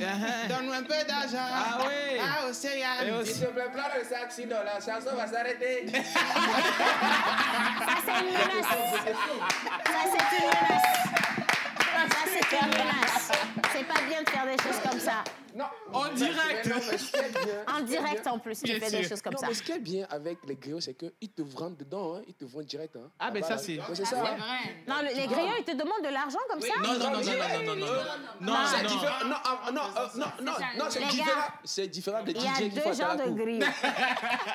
Donne-nous un peu d'argent. Ah oui. Océane. S'il te plaît, plein de ça accident. La chanson va s'arrêter. Ça, c'est une menace. Ça, c'est une menace. C'est pas bien de faire des choses comme ça. Non, en direct. En direct en plus, tu fais des choses comme ça. Mais ce qui est bien avec les griots, c'est qu'ils te vendent dedans, hein. Ils te vendent direct. Hein. Ah, ben ça, c'est... C'est ça. Non, les griots, ils te demandent de l'argent comme ça? Non, c'est différent des DJ. Il y a deux genres de griots.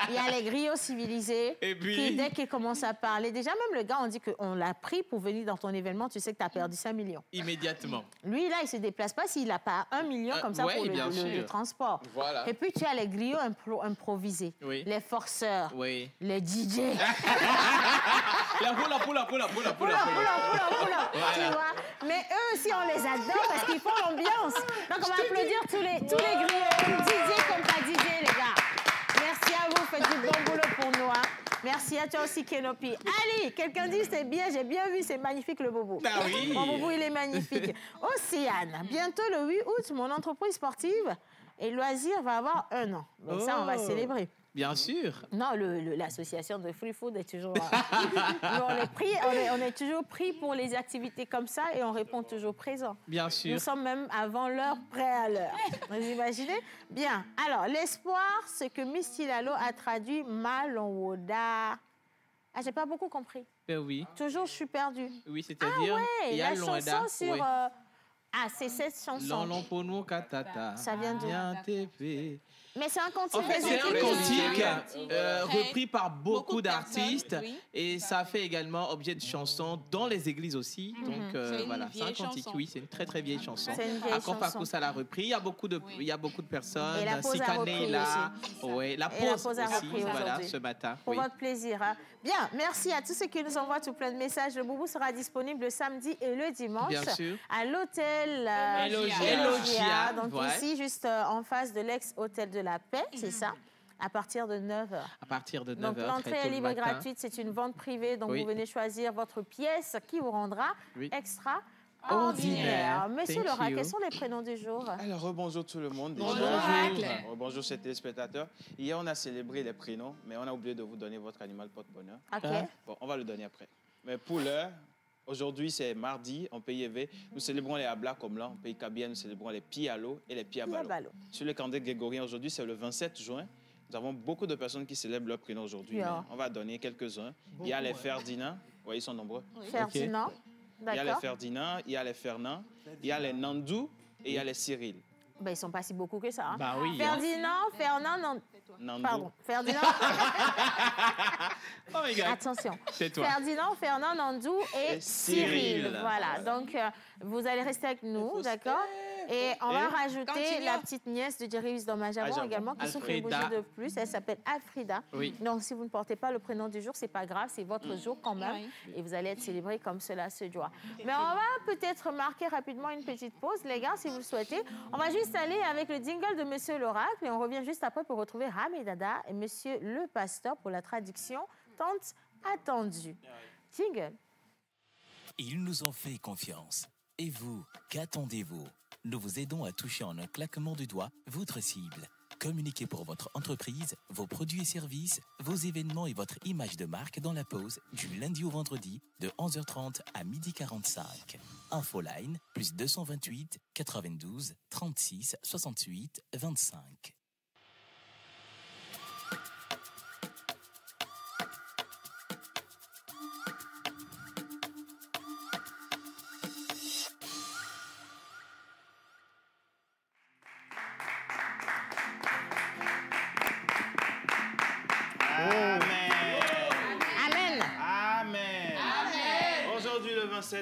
Il y a les griots civilisés qui, dès qu'ils commencent à parler, déjà même le gars, on dit qu'on l'a pris pour venir dans ton événement, tu sais que tu as perdu 5 millions. Immédiatement. Lui, là, il ne se déplace pas s'il n'a pas 1 million comme ça pour le transport. Voilà. Et puis, tu as les griots improvisés, les forceurs, les DJ. La poula. Tu vois? Mais eux aussi, on les adore parce qu'ils font l'ambiance. Donc, on va applaudir tous les griots. DJ comme pas DJ, les gars. Merci à vous, faites du bon boulot pour nous. Hein. Merci à toi aussi, Kenopi. Ali, quelqu'un dit c'est bien, j'ai bien vu, c'est magnifique le bobo. Ben oui. Mon bobo, il est magnifique. Océane, bientôt le 8 août, mon entreprise sportive et loisirs va avoir 1 an. Donc ça, on va célébrer. Bien sûr. Non, l'association de Free Food est toujours... on est toujours pris pour les activités comme ça et on répond toujours présent. Bien sûr. Nous sommes même avant l'heure, près à l'heure. Vous imaginez? Bien. Alors, l'espoir, c'est que Misty Lalo a traduit Malonwoda. Ah, j'ai pas beaucoup compris. Oui. Toujours, je suis perdue. Oui, c'est-à-dire... Ah ouais, la chanson sur... Ah, c'est cette chanson. Ça vient de... Mais c'est un cantique. En fait, c'est un cantique repris par beaucoup d'artistes et ça fait également objet de chansons dans les églises aussi. Donc voilà, c'est un cantique. Oui, c'est une très très vieille chanson. Akofakus l'a repris. Il y a beaucoup de personnes. Et la pause a repris là. Oui, la pause aussi. Voilà, ce matin. Pour votre plaisir. Hein. Bien, merci à tous ceux qui nous envoient tout plein de messages. Le boubou sera disponible le samedi et le dimanche. Bien sûr. À l'hôtel Elogia. Donc ici, juste en face de l'ex-hôtel de la Paix, c'est ça, à partir de 9h. À partir de 9h. Donc l'entrée est libre et gratuite, c'est une vente privée, donc vous venez choisir votre pièce qui vous rendra extraordinaire. Monsieur Laura, quels sont les prénoms du jour? Alors, rebonjour tout le monde. Bonjour chers téléspectateurs. Hier, on a célébré les prénoms, mais on a oublié de vous donner votre animal porte-bonheur. Bon, on va le donner après. Mais pour l'heure, aujourd'hui, c'est mardi, en pays élevé. Nous célébrons les Abla comme là. En pays Kabia, nous célébrons les Pialo et les Piabalo. Sur le calendrier grégorien, aujourd'hui, c'est le 27 juin. Nous avons beaucoup de personnes qui célèbrent leur prénom aujourd'hui. On va donner quelques-uns. Il y a les Ferdinand. Oui, ils sont nombreux. Ferdinand. Il y a les Ferdinand, il y a les Fernand, il y a les Nandou et il y a les Cyril. Ben, ils ne sont pas si beaucoup que ça. Hein. Bah oui. Ferdinand, Fernand, Nandou. Pardon, Ferdinand. Oh my God. Attention. C'est toi. Ferdinand, Fernand, Nandou et Cyril. Voilà. Donc, vous allez rester avec nous, d'accord? Et on va rajouter la petite nièce de Jerry dans Majavon également, qui souffre une bougie de plus. Elle s'appelle Alfrida. Oui. Donc, si vous ne portez pas le prénom du jour, c'est pas grave, c'est votre jour quand même. Et vous allez être célébré comme cela se doit. Mais on va peut-être marquer rapidement une petite pause, les gars, si vous le souhaitez. On va juste aller avec le jingle de Monsieur l'Oracle et on revient juste après pour retrouver Hamidada et Monsieur le Pasteur pour la traduction tant attendue. Jingle. Ils nous ont fait confiance. Et vous, qu'attendez-vous? Nous vous aidons à toucher en un claquement de doigts votre cible. Communiquez pour votre entreprise, vos produits et services, vos événements et votre image de marque dans la pause du lundi au vendredi de 11h30 à 12h45. Infoline, plus 228 92 36 68 25.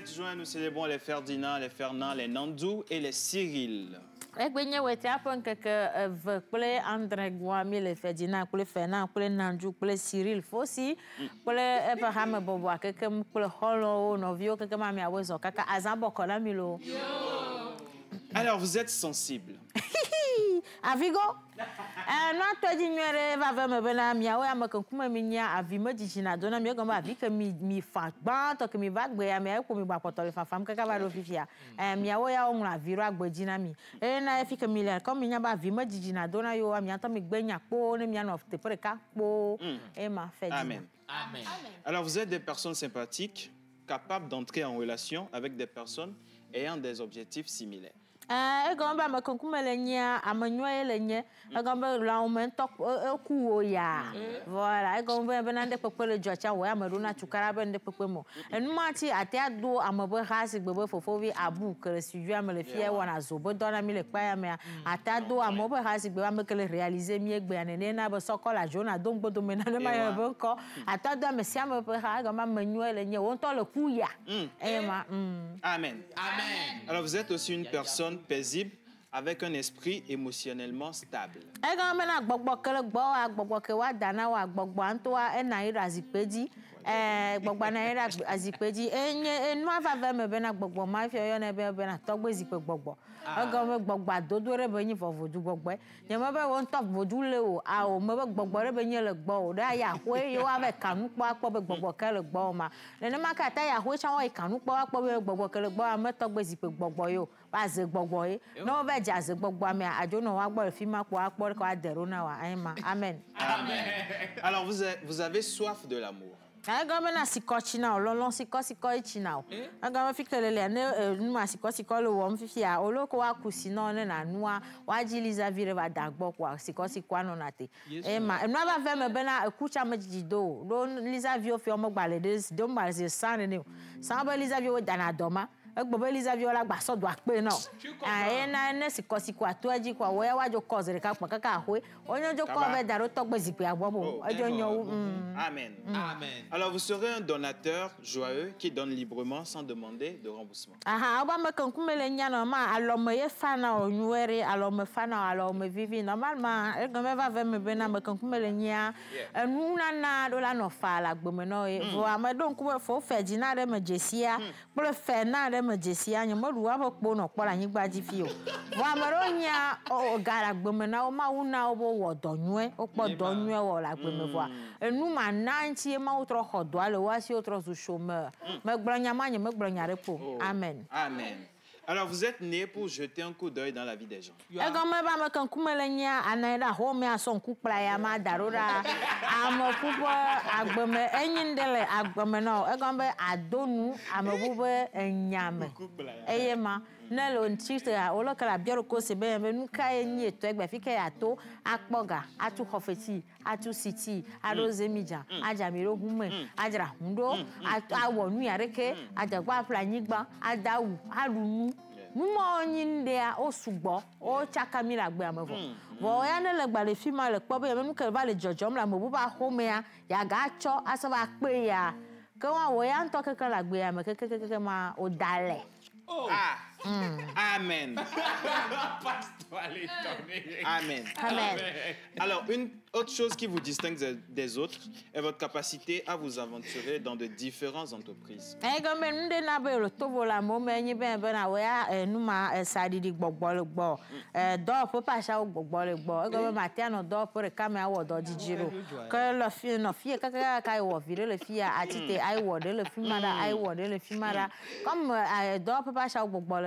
Juin, nous célébrons les Ferdinand, les Fernand, les Nandou et les Cyril. Les Ferdinand, les Fernand, les Nandou, les Cyril, aussi, les Abraham Boboa, les Holo, Novio, les Mamiawezo, les Azabokola Milo. Alors, vous êtes sensible. Avigo? Non, toi, dis va vers me bena miawe ama kankuma minya avima dijina dona mi gamba avika mi fa banto que mi bagbe ya me ko mi ba potole fa fam kaka ba do fifia miawe ya on la viro agbedina mi na fika mi le comme minya ba avima dijina dona yo ami anta mi gbenya po ne mi na te preka po e ma fait. Amen. Amen. Alors vous êtes des personnes sympathiques, capables d'entrer en relation avec des personnes ayant des objectifs similaires. Egomba makonkume le nya amanyoe le nye egomba la o mento ku ya voilà egomba benande pepe le jocha wo amaduna tukara bende pepe mo enumati ate ado amabe hasi gbebe fofovi abu kele suju amele fie wona zobo dona mi le pa ya me ate ado amabe hasi gbebe amekele réaliser mi egbe anene na be sokola jona dongbo do menane ma ya bonko ate ado me siame pe ha egomba manyoe le nye won to le ku ya ema Amen. Amen. Alors vous êtes aussi une personne paisible avec un esprit émotionnellement stable. Gbogbo na ira azikpeji enu avave me bena gbogbo ma fi oyo na be bena togbe zikpe gbogbo agome gbogbo dodo re be yin fofodu gbogbo ye me be won top vodu le o a o me be gbogbo re be yin le gbo o da ya hwe yo wa be kanu po apo be gbogbo ke le gbo ma le ne ma ka ta ya hwe chan wa kanu po apo be gbogbo ke le gbo a me togbe zikpe gbogbo yo ba ze gbogbo yi no be ja ze gbogbo me ajo no wa gbo fi ma po apo ko adero na wa amen. Amen. Alors vous avez soif de l'amour. Agame na sikochina ololon sikosikoichina o agame fikelele ne numa sikosikolo wo mfifia oloko wa kusino ne na nua wajiliza vire ba dagbo kwa sikosikwano nate ma nua ba ve me bena ekucha majido do liza vio fi omo gbale des do ma se san ne san ba liza vio dana doma egbobe liza vio la gbaso do ape no na ne sikosiko atoji kwa wo ya wajo kozere ka pa kaka ahwe onyo jo ko be daro togbe zipe agbobo ojo nyo Amen. Amen. Alors vous serez un donateur joyeux qui donne librement sans demander de remboursement. Oba me kankumele nyana ma alome ye fana onwere alome fana alome vivi normalement e gome va ve me bena me kankumele nya enuna na do la no fa la gbome no e vo amedon ku fo fe jina re me jesia pro fe na re me jesia nyo mo ruwa po no kpora yin gbaji fi o vo amero nya o gara gbome na o ma una obo wo donwe o po donwe wo la gbome vo enu ma nanti ma outro xodoa le wasi outro zu chômeur me gbronya ma me gbronya repo amen. Amen. Alors vous êtes né pour jeter un coup d'œil dans la vie des gens. Egome ba me kan kumelenya anaira ho me ason ku playa ma darora amokubo agbeme enyindele agbeme no egombe adonu amobube enyame eyema nelo ntite a olokala bioro ko se be nu ka enyi eto egbe fi ke ato akpoga atu khofeti atu siti arozemija ajamiro hume ajra hundo awonu yareke ajagba planyigba adawu arunu mumo nyinde a osugbo o chakamira gbe amevo bo ya ne le gbale fi ma le po be nu ke ba le jojom la mo bu ba home ya ga cho asaba pe ya ke wa wo ya nto keke la gbe ya me keke ma o dale. Amen. Amen. Amen. Alors, une autre chose qui vous distingue des autres est votre capacité à vous aventurer dans de différentes entreprises.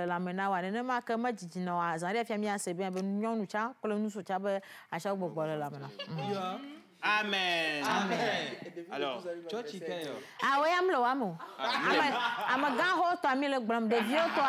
La mena wa ne ma ka ma jijina wa zan refia mi ase bien be nyonu cha kolo nu so cha be a sha gbogbo la mena. Amen. Amen. Alors, chochi kayo. We am lo amo. Am ga ho to mi le gbram de vio to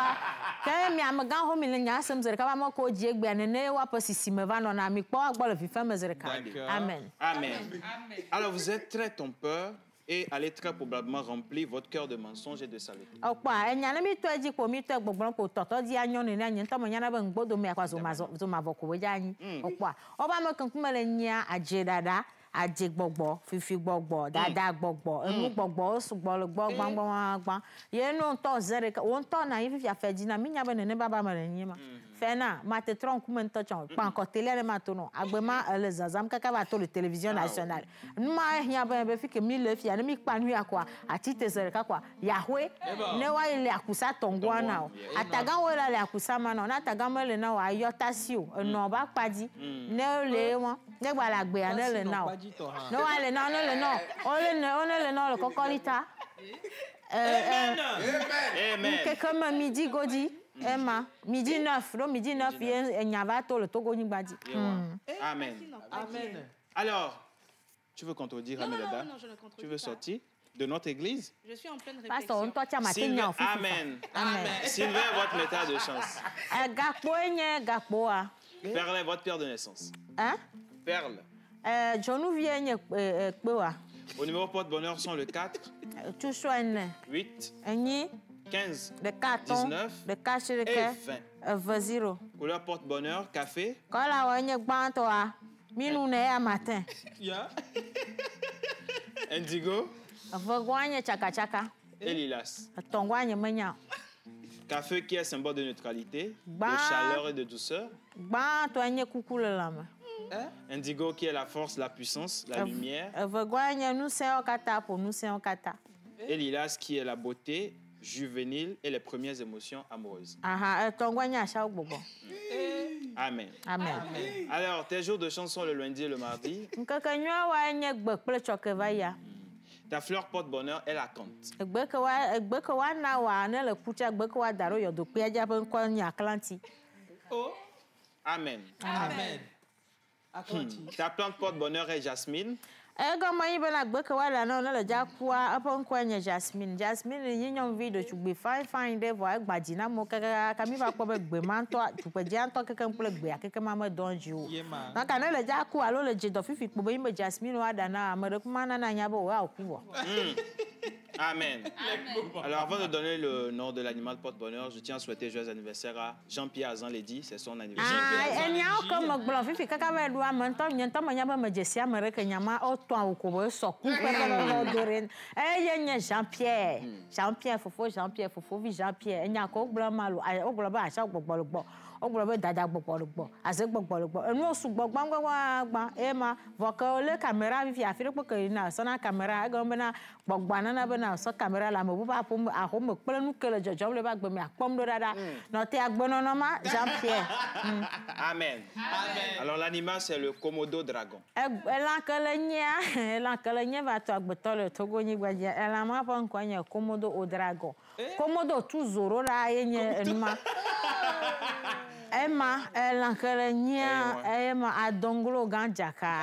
ka mi am ga ho mi le nya sem zere ka ma ko ji egbe ne wa posisi me va no na mi po agbo le fi fa me zere ka. Amen. Amen. Alors vous êtes très trompeur et allez très probablement remplir votre cœur de mensonges et de saleté. Okwa enyana mi to eji ko mi to gbogbo ko toto di anyo ni anyi nto mo nyana be ngbodo me akwa zo ma voko we janyi. Okwa oba mo kan kumele nya aje dada aje gbogbo fifi gbogbo dada gbogbo emu gbogbo osu gbolo gbogbo ye no to zere ka won to na yin fifi afeji na mi nya be ne baba ma nyi ma fena ma te tron ku men to chon pa ko tele le ma to no agbema le zazam kaka ba to le télévision nationale numa hia be fi ke mi le fi ani mi pa nu akwa ati te zere ka kwa yahwe ne wa ile akusa tongwa na o ataga wo le akusa ma no na ataga mo le na wa yotasio no ba paji ne le won ne gba la gbe an le na o no wa le na no le no o le no le kokolita Amen. Que comme midi godi Emma midi 9 il y a to le Togo Nibadi. Amen. Amen. Alors, tu veux contredire Amélie? Non, je ne contredis pas. Tu veux sortir? de notre église? Je suis en pleine réflexion. Amen. Sylvain, votre métal de chance. Perle est votre pierre de naissance. Hein? Perle. Au numéro porte-bonheur sont le 4, 8, 15, 19 et 20. Couleur porte-bonheur, café. Indigo. Et lilas. Café qui est symbole de neutralité, de chaleur et de douceur. Indigo qui est la force, la puissance, la lumière. Et lilas qui est la beauté juvénile et les premières émotions amoureuses. Amen. Alors, tes jours de chance sont le lundi et le mardi. Ta fleur porte-bonheur est la cante. Amen. Ta plante porte-bonheur est jasmine. Amen. Alors, avant de donner le nom de l'animal porte-bonheur, je tiens à souhaiter joyeux anniversaire à Jean-Pierre Azan-Ledi. C'est son anniversaire. Jean-Pierre, Fofo, Jean-Pierre, Fofo, Jean-Pierre. Il y a dada gbogbo azek gbogbo enu su gbogbo ema voko le camera vi afire ko na so na camera ga bena gbogbo na bena so camera la mo ba pom a ho mo pele nu kele jojo le ba gbe mi apom do dada no te agbono no ma Jean-Pierre. Amen. Alors l'animal c'est le Komodo dragon. Elan kele nya va to agbeto le togo nyi gbaje elan ma pon ko nya Komodo o dragon. Komodo tu zoro ra yenye enuma. Emma, Emma Adonglo Ganjaka.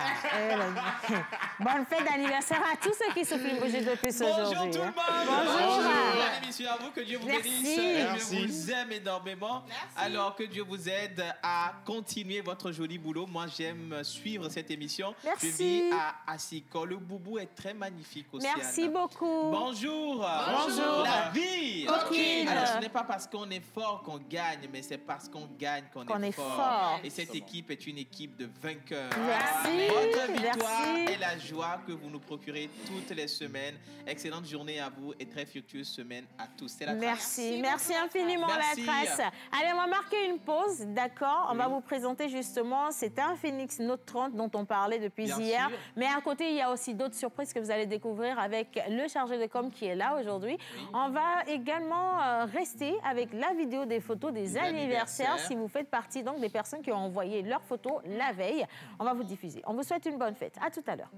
Bonne fête d'anniversaire à tous ceux qui se filment depuis ce jour. Bonjour tout le monde. Bonjour. Mesdames et messieurs, à vous, que Dieu vous bénisse. Merci. Je vous aime énormément. Merci. Alors que Dieu vous aide à continuer votre joli boulot. Moi, j'aime suivre cette émission. Merci. Je vis à Assiko. Le boubou est très magnifique aussi. Merci beaucoup. Bonjour. Bonjour. La vie. Coquine. Alors, ce n'est pas parce qu'on est fort qu'on gagne, mais c'est parce qu'on gagne qu'on est fort. Et cette équipe est une équipe de vainqueurs. Merci. Votre victoire et la joie que vous nous procurez toutes les semaines. Excellente journée à vous et très fructueuse semaine à tous. C'est la trace. Merci infiniment. Merci. La trace. Allez, on va marquer une pause, d'accord? On va vous présenter justement, c'est un Phoenix Note 30 dont on parlait depuis hier. Sûr. Mais à côté, il y a aussi d'autres surprises que vous allez découvrir avec le chargé de com qui est là aujourd'hui. On va également rester avec la vidéo des photos des anniversaires. Si vous faites partie donc des personnes qui ont envoyé leurs photos la veille, on va vous diffuser. On vous souhaite une bonne fête. À tout à l'heure.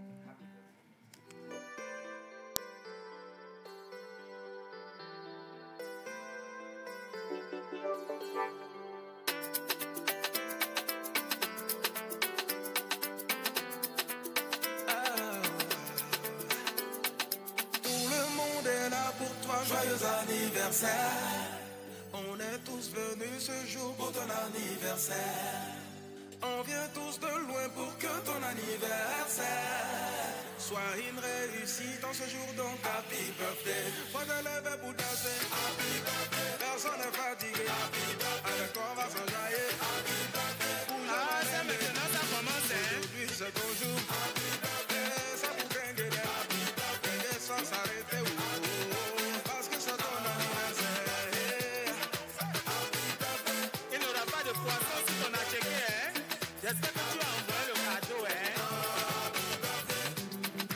Tout le monde est là pour toi, joyeux anniversaire. On est tous venus ce jour pour ton anniversaire. On vient tous de loin pour que ton anniversaire soit une réussite en ce jour, donc happy birthday. Moi je lève pour danser, happy birthday. Personne n'est fatigué, happy birthday. Avec toi on va s'enjailler, happy birthday. C'est maintenant ça commence, aujourd'hui c'est ton jour, happy birthday. Ça vous gagne, happy birthday. Et sans s'arrêter, parce que c'est ton anniversaire. Il n'y aura pas de poisson si on a checké, hein. J'espère que tu as envoyé le cadeau, hein.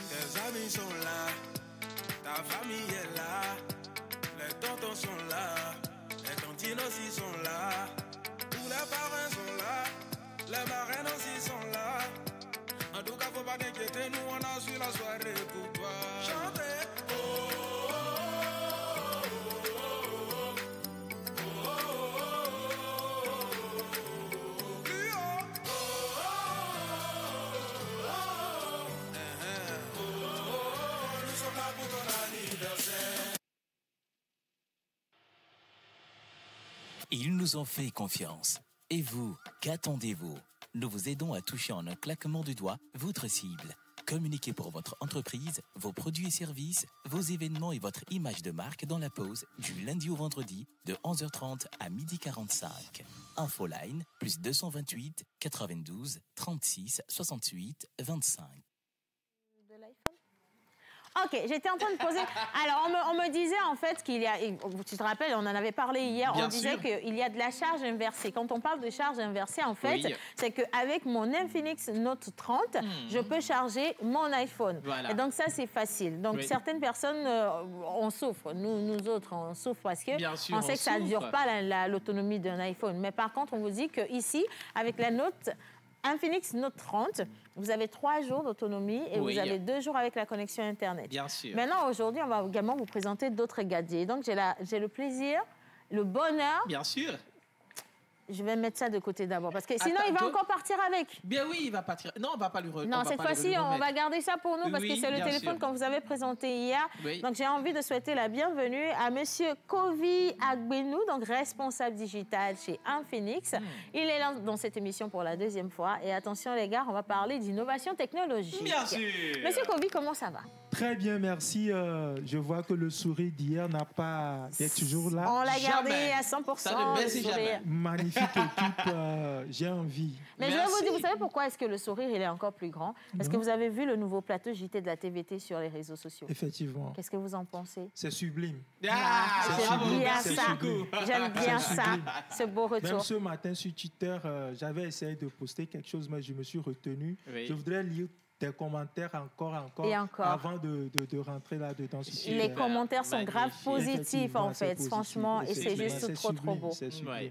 Tes amis sont là, ta famille est là, les tontons sont là, les tontines aussi sont là, tous les parrains sont là, les marraines aussi sont là. En tout cas, faut pas t'inquiéter, nous on a su la soirée pour toi. Chantez. Nous sommes là pour ton anniversaire. Ils nous ont fait confiance. Et vous, qu'attendez-vous? Nous vous aidons à toucher en un claquement de doigts votre cible. Communiquez pour votre entreprise, vos produits et services, vos événements et votre image de marque dans la pause du lundi au vendredi de 11h30 à 12h45. Infoline +228 92 36 68 25. Ok, j'étais en train de poser... Alors, on me disait en fait qu'il y a... Tu te rappelles, on en avait parlé hier, on disait qu'il y a de la charge inversée. Quand on parle de charge inversée, en fait, c'est qu'avec mon Infinix Note 30, je peux charger mon iPhone. Voilà. Et donc ça, c'est facile. Donc certaines personnes, on souffre. Nous autres, on souffre parce que on sait que ça ne dure pas l'autonomie d'un iPhone. Mais par contre, on vous dit qu'ici, avec la Note... Infinix Note 30, vous avez 3 jours d'autonomie et vous avez 2 jours avec la connexion Internet. Bien sûr. Maintenant, aujourd'hui, on va également vous présenter d'autres gadgets. Donc, j'ai le plaisir, le bonheur... Bien sûr. Je vais mettre ça de côté d'abord, parce que sinon, il va encore partir avec. Bien oui, il va partir. Non, on ne va pas lui remettre. Non, cette fois-ci, on va garder ça pour nous, parce que c'est le téléphone qu'on vous avait présenté hier. Donc, j'ai envie de souhaiter la bienvenue à Monsieur Kovi Agbenou, donc responsable digital chez Infinix. Il est là dans cette émission pour la 2e fois. Et attention, les gars, on va parler d'innovation technologique. Bien sûr. Monsieur Kovi, comment ça va? Très bien, merci. Je vois que le sourire d'hier n'a pas... est toujours là. On l'a gardé à 100%. Ça ne baisse jamais. Magnifique équipe, j'ai envie. Mais je vais vous dire, vous savez pourquoi est-ce que le sourire il est encore plus grand? Parce que vous avez vu le nouveau plateau JT de la TVT sur les réseaux sociaux. Effectivement. Qu'est-ce que vous en pensez? C'est sublime. J'aime bien ça. J'aime bien ça. Ce beau retour. Même ce matin sur Twitter, j'avais essayé de poster quelque chose, mais je me suis retenu. Je voudrais lire des commentaires encore avant de rentrer là-dedans. Les commentaires sont grave positifs, en fait, franchement, et c'est juste trop beau.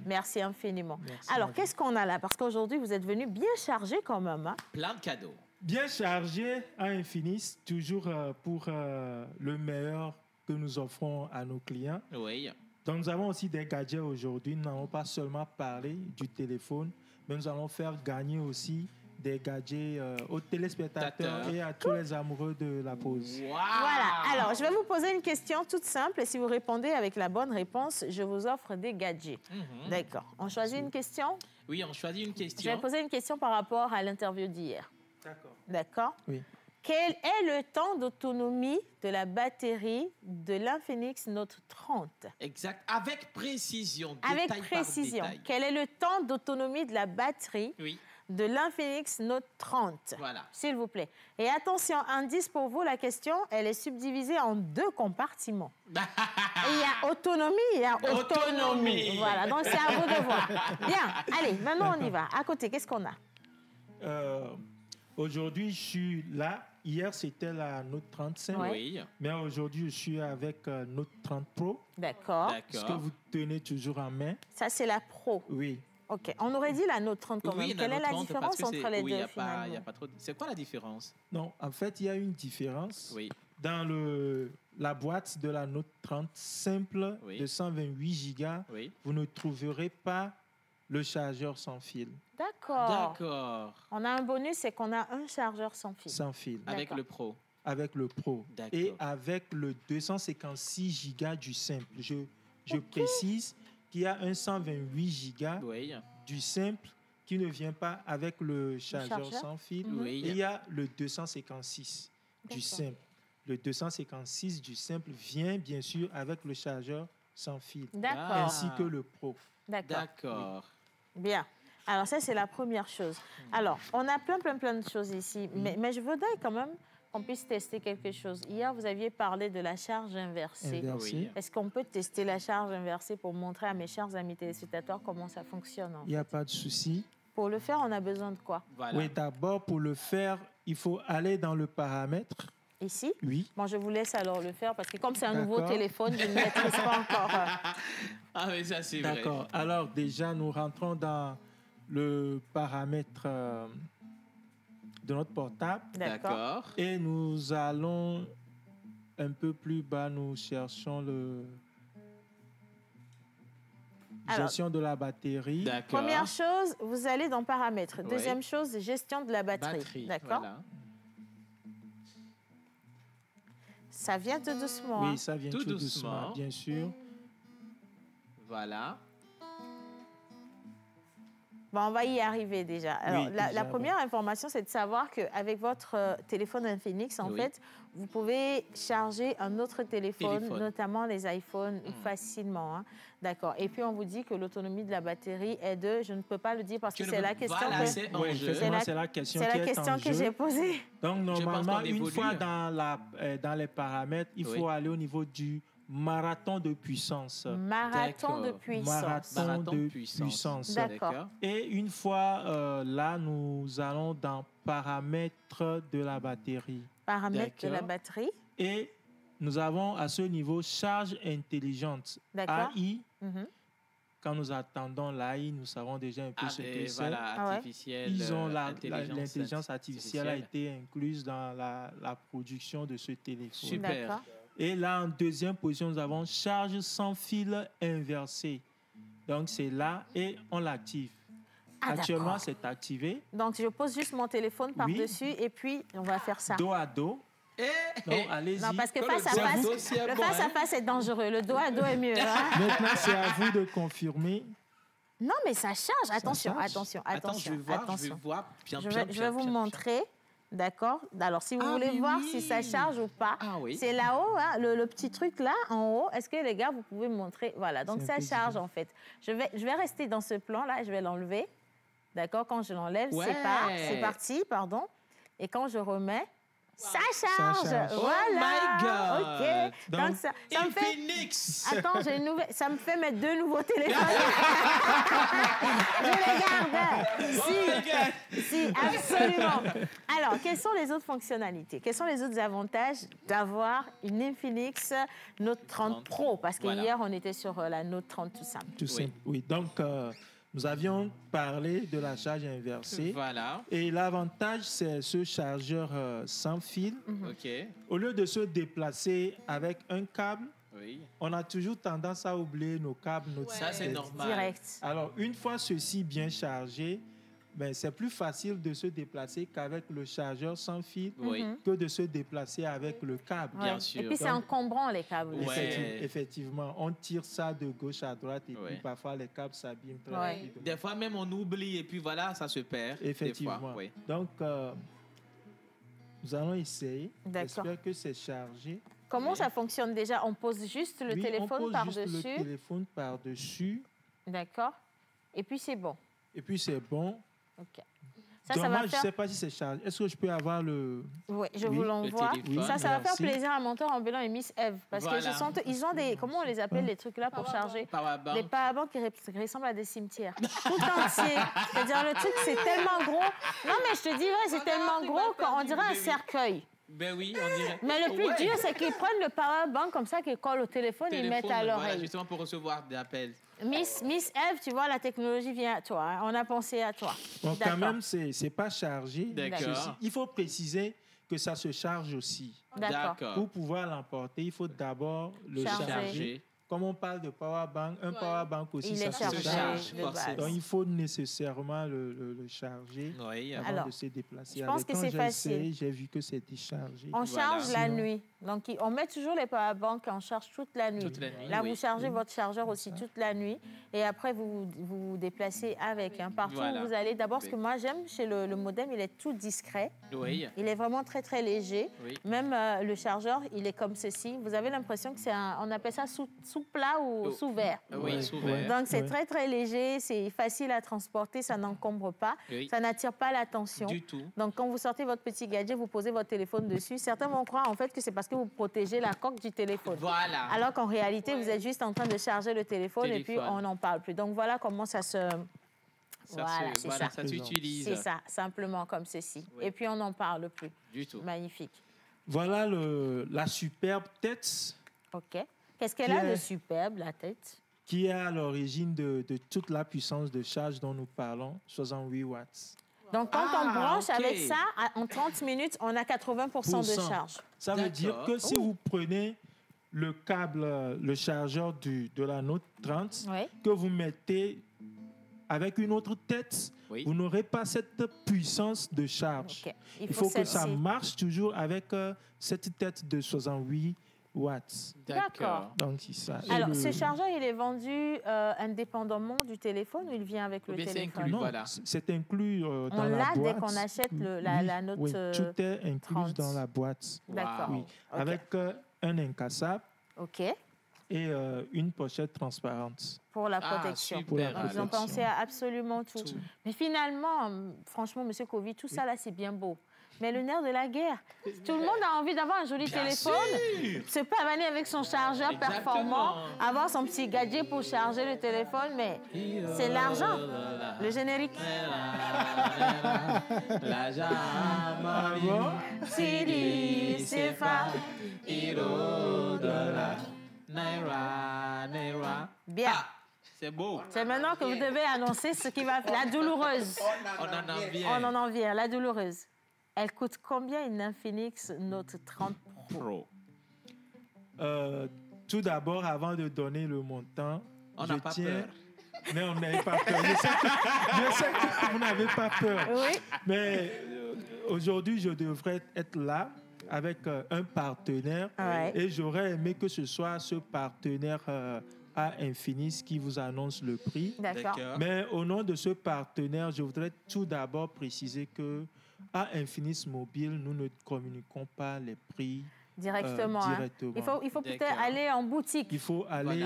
Merci infiniment. Merci. Alors, qu'est-ce qu'on a là? Parce qu'aujourd'hui, vous êtes venu bien chargé quand même. Hein? Plein de cadeaux. Bien chargé à Infinix, toujours pour le meilleur que nous offrons à nos clients. Oui. Donc, nous avons aussi des gadgets aujourd'hui. Nous n'allons pas seulement parler du téléphone, mais nous allons faire gagner aussi des gadgets aux téléspectateurs et à tous les amoureux de la pause. Wow. Voilà. Alors, je vais vous poser une question toute simple et si vous répondez avec la bonne réponse, je vous offre des gadgets. D'accord. On choisit une question? Oui, on choisit une question. Je vais poser une question par rapport à l'interview d'hier. D'accord. D'accord? Oui. Quel est le temps d'autonomie de la batterie de l'Infinix Note 30? Exact. Avec précision. Avec précision. Quel est le temps d'autonomie de la batterie de l'Infinix Note 30. Voilà. S'il vous plaît. Et attention, indice pour vous, la question, elle est subdivisée en 2 compartiments. Il y a autonomie, il y a autonomie. Voilà, donc c'est à vous de voir. Bien, allez, maintenant on y va. À côté, qu'est-ce qu'on a? Aujourd'hui, je suis là. Hier, c'était la Note 35. Oui. Mais aujourd'hui, je suis avec Note 30 Pro. D'accord. Ce que vous tenez toujours en main. Ça, c'est la Pro. Oui. OK. On aurait dit la Note 30 quand même. Quelle est la différence entre les deux, finalement? Il n'y a pas trop... C'est quoi la différence? Non, en fait, il y a une différence. Oui. Dans la boîte de la Note 30 simple de 128 Go, vous ne trouverez pas le chargeur sans fil. D'accord. On a un bonus, c'est qu'on a un chargeur sans fil. Sans fil. Avec le Pro. Avec le Pro. Et avec le 256 Go du simple. Je précise qu'il y a un 128 Go du simple qui ne vient pas avec le chargeur sans fil. Et il y a le 256 du simple. Le 256 du simple vient bien sûr avec le chargeur sans fil. Ainsi que le Pro. D'accord. Bien. Alors ça, c'est la première chose. Alors, on a plein de choses ici. Mais je voudrais quand même qu'on puisse tester quelque chose. Hier, vous aviez parlé de la charge inversée. Est-ce qu'on peut tester la charge inversée pour montrer à mes chers amis téléspectateurs comment ça fonctionne? Il n'y a pas de souci. Pour le faire, on a besoin de quoi? Oui, d'abord, pour le faire, il faut aller dans le paramètre. Ici? Oui. Bon, je vous laisse alors le faire parce que comme c'est un nouveau téléphone, je ne maîtrise pas encore. Ah oui, ça c'est vrai. D'accord. Alors déjà, nous rentrons dans le paramètre de notre portable. D'accord. Et nous allons un peu plus bas, nous cherchons le... gestion de la batterie. Première chose, vous allez dans paramètres. Deuxième chose, gestion de la batterie. D'accord. Voilà. Ça vient tout doucement. Oui, ça vient tout doucement, bien sûr. Voilà. Bon, on va y arriver déjà. Alors, la première information, c'est de savoir qu'avec votre téléphone Infinix, en fait, vous pouvez charger un autre téléphone. Notamment les iPhones, facilement. Hein. D'accord. Et puis, on vous dit que l'autonomie de la batterie est de... Je ne peux pas le dire parce que c'est la question c'est la question que j'ai posée. Donc, normalement, une fois dans les paramètres, il faut aller au niveau du marathon de puissance. Marathon de puissance. D'accord. Et une fois là, nous allons dans paramètres de la batterie. Paramètres de la batterie. Et nous avons à ce niveau charge intelligente. AI. Quand nous attendons l'AI, nous savons déjà un peu ce que c'est. L'intelligence artificielle a été incluse dans la production de ce téléphone. Super. Et là, en deuxième position, nous avons charge sans fil inversé. Donc, c'est là et on l'active. Actuellement, c'est activé. Donc, je pose juste mon téléphone par-dessus et puis on va faire ça. Dos à dos. Donc, allez-y. Non, parce que face à face, c'est dangereux. Le dos à dos est mieux. Hein? Maintenant, c'est à vous de confirmer. Non, mais ça charge. Attention. Attends, je vais voir. Je vais vous montrer. D'accord. Alors, si vous voulez voir si ça charge ou pas, c'est là-haut, hein, le petit truc là, en haut. Est-ce que les gars, vous pouvez me montrer? Voilà, donc ça charge en fait. Je vais rester dans ce plan-là et je vais l'enlever. D'accord. Quand je l'enlève, c'est parti, pardon. Et quand je remets, ça charge. Voilà. Oh my God. OK. Donc, ça me fait... Phoenix. Attends, j'ai une nouvelle... Ça me fait mettre 2 nouveaux téléphones. Je les garde. Si, absolument. Alors, quelles sont les autres fonctionnalités? Quels sont les autres avantages d'avoir une Infinix Note 30 Pro? Parce que hier, on était sur la Note 30 tout simple. Tout simple, oui. Donc... nous avions parlé de la charge inversée. Voilà. Et l'avantage, c'est ce chargeur sans fil. Au lieu de se déplacer avec un câble, on a toujours tendance à oublier nos câbles, notre Ça, c'est normal. Direct. Alors, une fois ceci bien chargé, c'est plus facile de se déplacer qu'avec le chargeur sans fil que de se déplacer avec le câble. Bien sûr. Et puis, c'est encombrant, les câbles. Effectivement, on tire ça de gauche à droite et puis parfois, les câbles s'abîment très rapidement. Des fois, même, on oublie et puis voilà, ça se perd. Effectivement. Des fois, Donc, nous allons essayer. J'espère que c'est chargé. Comment ça fonctionne déjà? On pose juste le téléphone par-dessus? On pose juste le téléphone par-dessus. D'accord. Et puis, c'est bon. OK. Ça va faire... je ne sais pas si c'est chargé. Est-ce que je peux avoir le... Oui, je vous l'envoie. Ça va faire plaisir à mon tour ambulant et Miss Eve. Parce qu'ils ont des... Comment on les appelle, les trucs là pour charger? Des powerbanks qui ressemblent à des cimetières. Tout entier. C'est-à-dire, le truc, c'est tellement gros. Non, mais je te dis, c'est tellement gros qu'on dirait un cercueil. Ben oui, on dirait. Mais le plus dur, c'est qu'ils prennent le powerbank comme ça, qu'ils collent au téléphone et ils mettent à l'oreille. Voilà, justement pour recevoir des appels. Miss Eve, tu vois, la technologie vient à toi. Hein. On a pensé à toi. Bon, quand même, c'est pas chargé. D'accord. Il faut préciser que ça se charge aussi. D'accord. Pour pouvoir l'emporter, il faut d'abord le charger. Comme on parle de powerbank, un powerbank aussi, ça se charge. Donc, il faut nécessairement le charger avant de se déplacer. Je pense que c'est facile. J'ai vu que c'était chargé. On charge la nuit. Donc, on met toujours les powerbanks et on charge toute la nuit. Là, vous chargez votre chargeur aussi toute la nuit. Et après, vous vous déplacez avec. Partout où vous allez. D'abord, ce que moi, j'aime chez le modem, il est tout discret. Il est vraiment très, très léger. Même le chargeur, il est comme ceci. Vous avez l'impression que c'est on appelle ça sous plat ou sous verre. Oui, sous verre. Donc, c'est très, très léger. C'est facile à transporter. Ça n'encombre pas. Ça n'attire pas l'attention. Du tout. Donc, quand vous sortez votre petit gadget, vous posez votre téléphone dessus. Certains vont croire, en fait, que c'est parce que vous protégez la coque du téléphone. Voilà. Alors qu'en réalité, vous êtes juste en train de charger le téléphone. Et puis, on n'en parle plus. Donc, voilà comment ça se... Ça s'utilise. C'est ça, simplement comme ceci. Et puis, on n'en parle plus. Du tout. Magnifique. Voilà la superbe tête. OK. Qu'est-ce qu'elle a de superbe, la tête? Qui est à l'origine de toute la puissance de charge dont nous parlons, 68 watts. Donc, quand on branche avec ça, en 30 minutes, on a 80% de charge. Ça veut dire que si vous prenez le câble, le chargeur de la Note 30, que vous mettez avec une autre tête, vous n'aurez pas cette puissance de charge. Il faut que ça marche toujours avec cette tête de 68 watts. D'accord. Donc, c'est ça. Alors, ce chargeur, il est vendu indépendamment du téléphone ou il vient avec le téléphone? Inclus, voilà. C'est inclus dans la boîte. On l'a dès qu'on achète la Note oui, tout est inclus 30. dans la boîte. D'accord. Oui. Okay. Avec un incassable. OK. Et une pochette transparente. Pour la protection. Pour la protection. Ils ont pensé à absolument tout. Mais finalement, franchement, M. Covid, tout ça là, c'est bien beau. Mais le nerf de la guerre, tout le monde a envie d'avoir un joli téléphone, se pavaner avec son chargeur performant, avoir son petit gadget pour charger le téléphone, mais c'est l'argent, le générique. Bien. C'est beau. C'est maintenant que vous devez annoncer ce qui va... La douloureuse. On en vient. La douloureuse. Elle coûte combien une Infinix Note 30 Pro? Tout d'abord, avant de donner le montant, on n'a pas peur. Mais on n'avait pas peur. Je sais que vous n'avez pas peur. Oui. Mais aujourd'hui, je devrais être là avec un partenaire. Ouais. Et j'aurais aimé que ce soit ce partenaire à Infinix qui vous annonce le prix. D'accord. Mais au nom de ce partenaire, je voudrais tout d'abord préciser que à Infinix Mobile, nous ne communiquons pas les prix directement. Il faut peut-être aller en boutique. Il faut aller,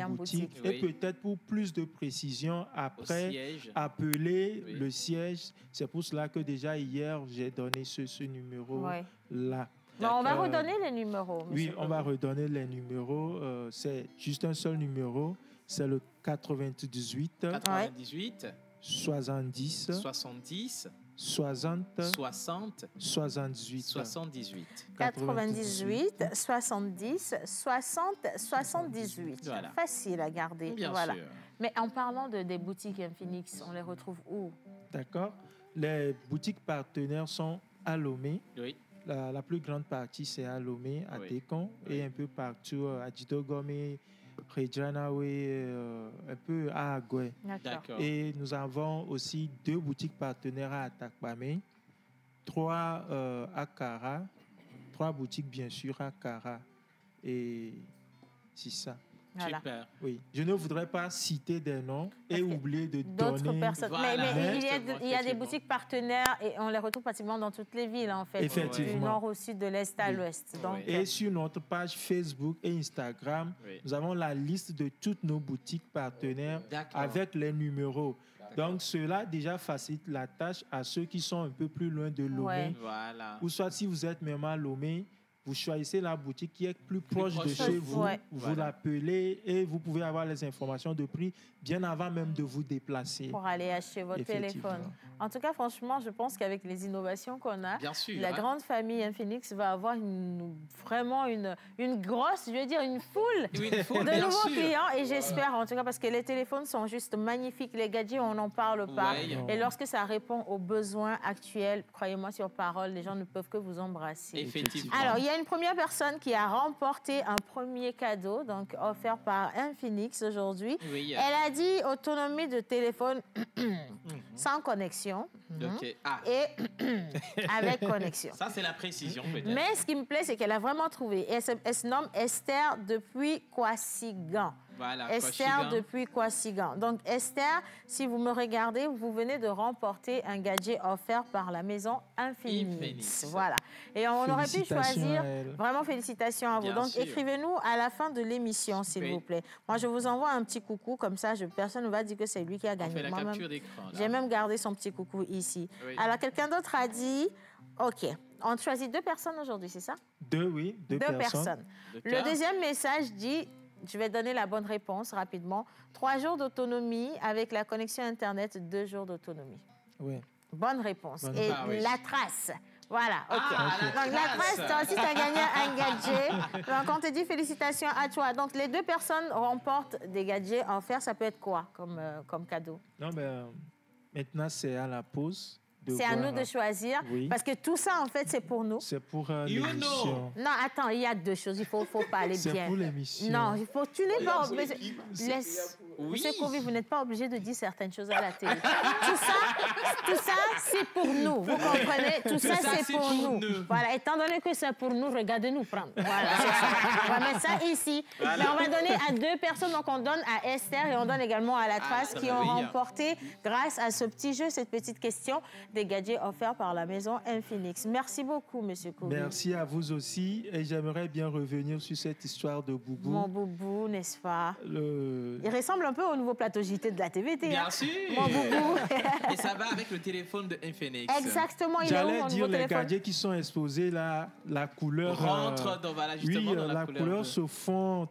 en boutique. Et peut-être pour plus de précision, après, appeler le siège. C'est pour cela que déjà hier, j'ai donné ce numéro-là. Non, on va redonner les numéros. Oui, on va redonner les numéros. C'est juste un seul numéro. C'est le 98 70 70 60 78 98 70 60 78. Voilà. Facile à garder. Bien sûr. Mais en parlant des boutiques Infinix, on les retrouve où? D'accord. Les boutiques partenaires sont à Lomé. Oui. La plus grande partie, c'est à Lomé, à Técon, et un peu partout à Djidogome, Rejanawe, un peu à Agoué. Et nous avons aussi 2 boutiques partenaires à Atakpame, 3 à Kara, 3 boutiques bien sûr à Kara. Et c'est ça. Voilà. Super. Oui. Je ne voudrais pas citer des noms et oublier de d'autres donner... personnes. Voilà. Mais il y a des boutiques partenaires et on les retrouve pratiquement dans toutes les villes, en fait. Effectivement. Du nord au sud, de l'est à l'ouest. Donc, et sur notre page Facebook et Instagram, nous avons la liste de toutes nos boutiques partenaires avec les numéros. Donc, cela déjà facilite la tâche à ceux qui sont un peu plus loin de Lomé. Voilà. Ou soit si vous êtes même à Lomé, vous choisissez la boutique qui est plus proche de chez vous, vous l'appelez et vous pouvez avoir les informations de prix bien avant même de vous déplacer. Pour aller acheter votre téléphone. En tout cas, franchement, je pense qu'avec les innovations qu'on a, la grande famille Infinix va avoir vraiment une grosse, je veux dire, une foule de nouveaux clients. Et j'espère, en tout cas, parce que les téléphones sont juste magnifiques. Les gadgets, on n'en parle pas. Et lorsque ça répond aux besoins actuels, croyez-moi sur parole, les gens ne peuvent que vous embrasser. Effectivement. Alors, il y a une première personne qui a remporté un premier cadeau, donc offert par Infinix aujourd'hui. Oui. Elle a dit autonomie de téléphone sans connexion. Et avec connexion. Ça, c'est la précision, peut-être. Mais ce qui me plaît, c'est qu'elle a vraiment trouvé. Elle se nomme Esther depuis Kouassigan. Voilà, Esther depuis Kouassigan. Donc, Esther, si vous me regardez, vous venez de remporter un gadget offert par la maison Infinix. Voilà. Et on aurait pu choisir... Vraiment, félicitations à vous. Donc, écrivez-nous à la fin de l'émission, s'il vous plaît. Moi, je vous envoie un petit coucou, comme ça, personne ne va dire que c'est lui qui a gagné. On fait la capture d'écran. J'ai même gardé son petit coucou ici. Oui. Alors, quelqu'un d'autre a dit... OK. On choisit 2 personnes aujourd'hui, c'est ça? 2 personnes. Le deuxième message dit... Je vais donner la bonne réponse rapidement. 3 jours d'autonomie avec la connexion Internet, 2 jours d'autonomie. Oui. Bonne réponse. Et la trace. Voilà, OK. Donc, la trace, toi aussi, tu as gagné un gadget. Donc, on te dit félicitations à toi. Donc, les 2 personnes remportent des gadgets offerts. Ça peut être quoi comme cadeau? Non, mais maintenant, c'est à la pause C'est à nous de choisir. Oui. Parce que tout ça, en fait, c'est pour nous. C'est pour l'émission. Non, attends, il y a deux choses. Il faut parler bien. C'est pour l'émission. Non, tu n'es pas obligé. Monsieur Kovi, vous n'êtes pas obligé de dire certaines choses à la télé. Tout ça, c'est pour nous. Vous comprenez? Tout ça, c'est pour nous. Voilà, étant donné que c'est pour nous, regardez-nous prendre. Voilà, c'est ça. On va mettre ça ici. Voilà. Mais on va donner à deux personnes. Donc, on donne à Esther et on donne également à la Trace qui ont remporté, grâce à ce petit jeu, cette petite question, des gadgets offerts par la maison Infinix. Merci beaucoup, monsieur Kovi. Merci à vous aussi. Et j'aimerais bien revenir sur cette histoire de Boubou. Mon Boubou, n'est-ce pas? Il ressemble un peu au nouveau plateau JT de la TVT. Bien sûr. Mon Boubou. Et ça va avec le téléphone de Infinix. Exactement. J'allais dire les gadgets qui sont exposés là, la couleur rentre justement dans la couleur se fond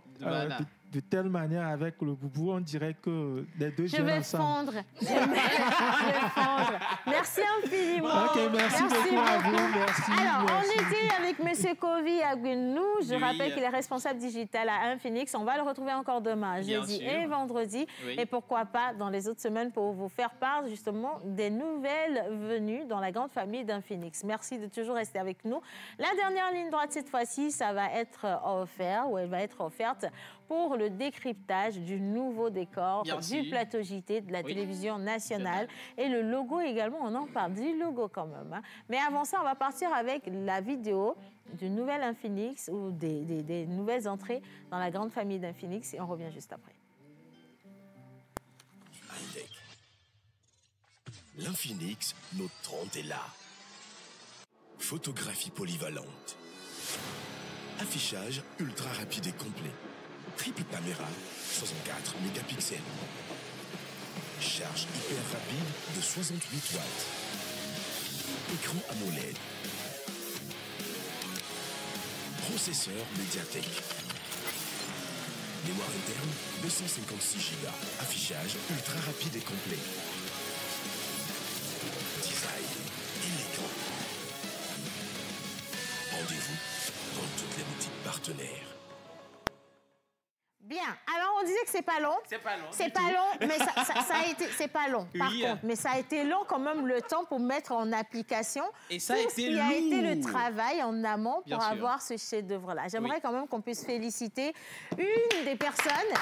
de telle manière avec le Boubou, on dirait que les deux jeunes ensemble. Je vais fondre. Merci infiniment. Ok, merci beaucoup à vous. Merci. Alors, on était avec M. Kovi Agbenou. Je rappelle qu'il est responsable digital à Infinix. On va le retrouver encore demain, jeudi et vendredi. Oui. Et pourquoi pas dans les autres semaines pour vous faire part justement des nouvelles venues dans la grande famille d'Infinix. Merci de toujours rester avec nous. La dernière ligne droite cette fois-ci, ça va être offert, ou elle va être offerte pour le décryptage du nouveau décor du plateau JT de la télévision nationale. Et le logo également, on en parle du logo quand même. Hein. Mais avant ça, on va partir avec la vidéo du nouvel Infinix ou des nouvelles entrées dans la grande famille d'Infinix. Et on revient juste après. L'Infinix Note 30 est là. Photographie polyvalente. Affichage ultra rapide et complet. Triple caméra, 64 mégapixels. Charge hyper rapide de 68 watts. Écran AMOLED. Processeur MediaTek. Mémoire interne, 256 Go. Affichage ultra rapide et complet. Design élégant. Rendez-vous dans toutes les boutiques partenaires. Bien. Alors, on disait que c'est pas long. C'est pas long. C'est pas long, mais ça a été... C'est pas long, par contre. Mais ça a été long quand même le temps pour mettre en application et ça a été ce qui a été le travail en amont pour avoir ce chef-d'œuvre-là. J'aimerais quand même qu'on puisse féliciter une des personnes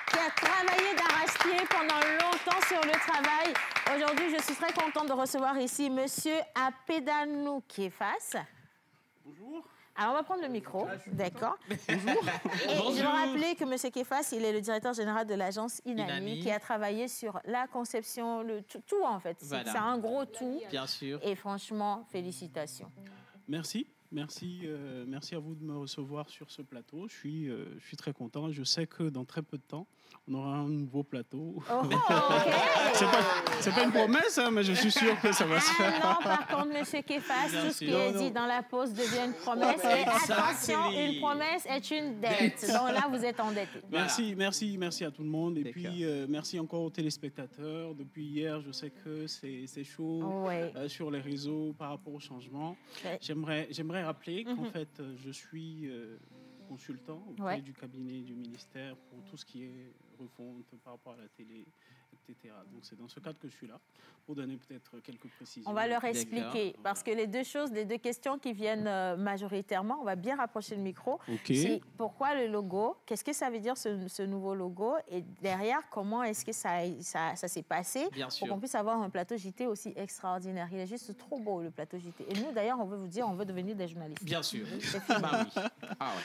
qui a travaillé d'arrache-pied pendant longtemps sur le travail. Aujourd'hui, je suis très contente de recevoir ici Monsieur Apedanou Kefas. Bonjour. Alors, on va prendre le micro, d'accord. Bonjour. Et je veux rappeler que M. Kefas, il est le directeur général de l'agence Inami, qui a travaillé sur la conception, tout en fait. Voilà. C'est un gros tout. Bien sûr. Et franchement, félicitations. Merci. Merci à vous de me recevoir sur ce plateau. Je suis très content. Je sais que dans très peu de temps, on aura un nouveau plateau. Oh, okay. C'est pas une promesse, hein, mais je suis sûr que ça va se faire. Non, par contre, M. Kefas, tout ce qui est dit dans la pause devient une promesse. Et attention, une promesse est une dette. Donc là, vous êtes endetté. Merci à tout le monde. Et puis, merci encore aux téléspectateurs. Depuis hier, je sais que c'est chaud sur les réseaux par rapport au changement. J'aimerais rappeler qu'en fait, je suis consultant auprès du cabinet du ministère pour tout ce qui est refonte par rapport à la télé, etc. Donc, c'est dans ce cadre que je suis là pour donner peut-être quelques précisions. On va leur expliquer, parce que les deux questions qui viennent majoritairement, on va bien rapprocher le micro. C'est pourquoi le logo, qu'est-ce que ça veut dire ce nouveau logo, et derrière, comment est-ce que ça s'est passé pour qu'on puisse avoir un plateau JT aussi extraordinaire. Il est juste trop beau, le plateau JT. Et nous, d'ailleurs, on veut vous dire, on veut devenir des journalistes. Bien sûr. Bah oui.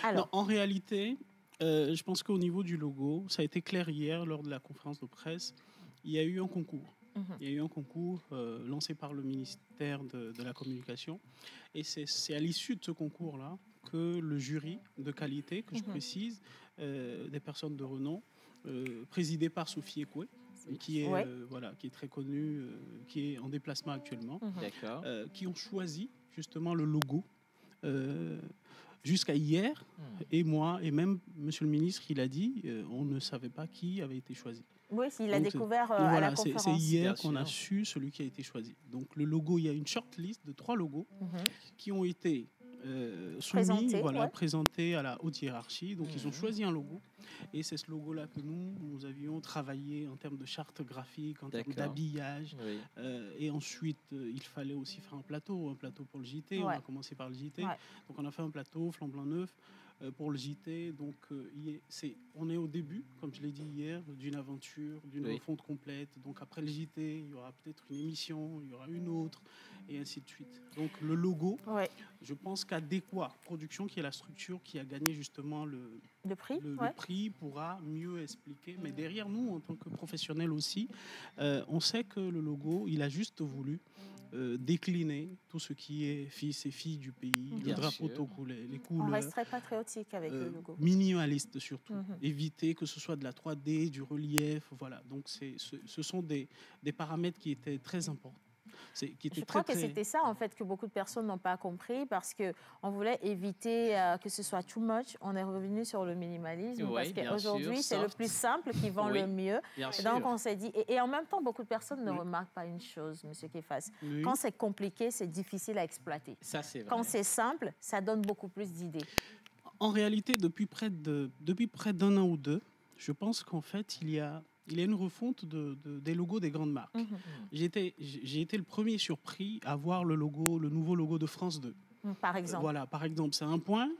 Alors, en réalité, je pense qu'au niveau du logo, ça a été clair hier lors de la conférence de presse, il y a eu un concours. Il y a eu un concours lancé par le ministère de la Communication. Et c'est à l'issue de ce concours-là que le jury de qualité, que je précise, des personnes de renom, présidé par Sophie Ekwe, qui est très connue, qui est en déplacement actuellement, qui ont choisi justement le logo. Jusqu'à hier, et moi, et même Monsieur le ministre, il a dit, on ne savait pas qui avait été choisi. Oui, il a découvert à la conférence. C'est hier qu'on a su celui qui a été choisi. Donc le logo, il y a une short list de 3 logos qui ont été soumis, présenté à la haute hiérarchie. Donc, ils ont choisi un logo. Et c'est ce logo-là que nous avions travaillé en termes de charte graphique, en termes d'habillage. Oui. Et ensuite, il fallait aussi faire un plateau pour le JT. On a commencé par le JT. Donc, on a fait un plateau flambant neuf pour le JT. Donc, on est au début, comme je l'ai dit hier, d'une aventure, d'une refonte complète. Donc, après le JT, il y aura peut-être une émission, il y aura une autre, et ainsi de suite. Donc, le logo, je pense qu'Adéquat Production, qui est la structure qui a gagné justement le prix, pourra mieux expliquer. Mais derrière nous, en tant que professionnels aussi, on sait que le logo, il a juste voulu décliner tout ce qui est fils et filles du pays, le drapeau Togo, les couleurs. On reste très patriotique avec le logo. Minimaliste surtout. Éviter que ce soit de la 3D, du relief, voilà. Donc ce sont des paramètres qui étaient très importants. Je crois que c'était ça, en fait, que beaucoup de personnes n'ont pas compris, parce qu'on voulait éviter que ce soit too much. On est revenu sur le minimalisme, parce qu'aujourd'hui, c'est le plus simple qui vend le mieux. Et donc, on s'est dit... Et en même temps, beaucoup de personnes ne remarquent pas une chose, M. Kefas. Quand c'est compliqué, c'est difficile à exploiter. Ça, c'est vrai. Quand c'est simple, ça donne beaucoup plus d'idées. En réalité, depuis près d'un an ou deux, je pense qu'en fait, il y a une refonte des logos des grandes marques. J'ai été le premier surpris à voir le nouveau logo de France 2. Par exemple. Voilà, par exemple. C'est un point,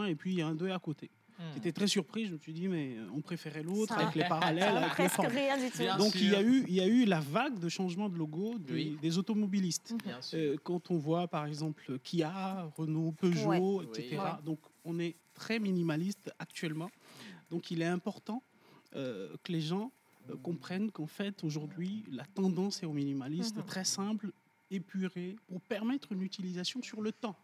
et puis il y a un 2 à côté. J'étais très surpris, je me suis dit, mais on préférait l'autre, avec les parallèles, avec les formes. Rien du tout. Donc il y a eu la vague de changement de logo des automobilistes. Quand on voit, par exemple, Kia, Renault, Peugeot, etc. Donc on est très minimaliste actuellement. Donc il est important que les gens comprennent qu'en fait, aujourd'hui, la tendance est au minimalisme, très simple, épuré, pour permettre une utilisation sur le temps.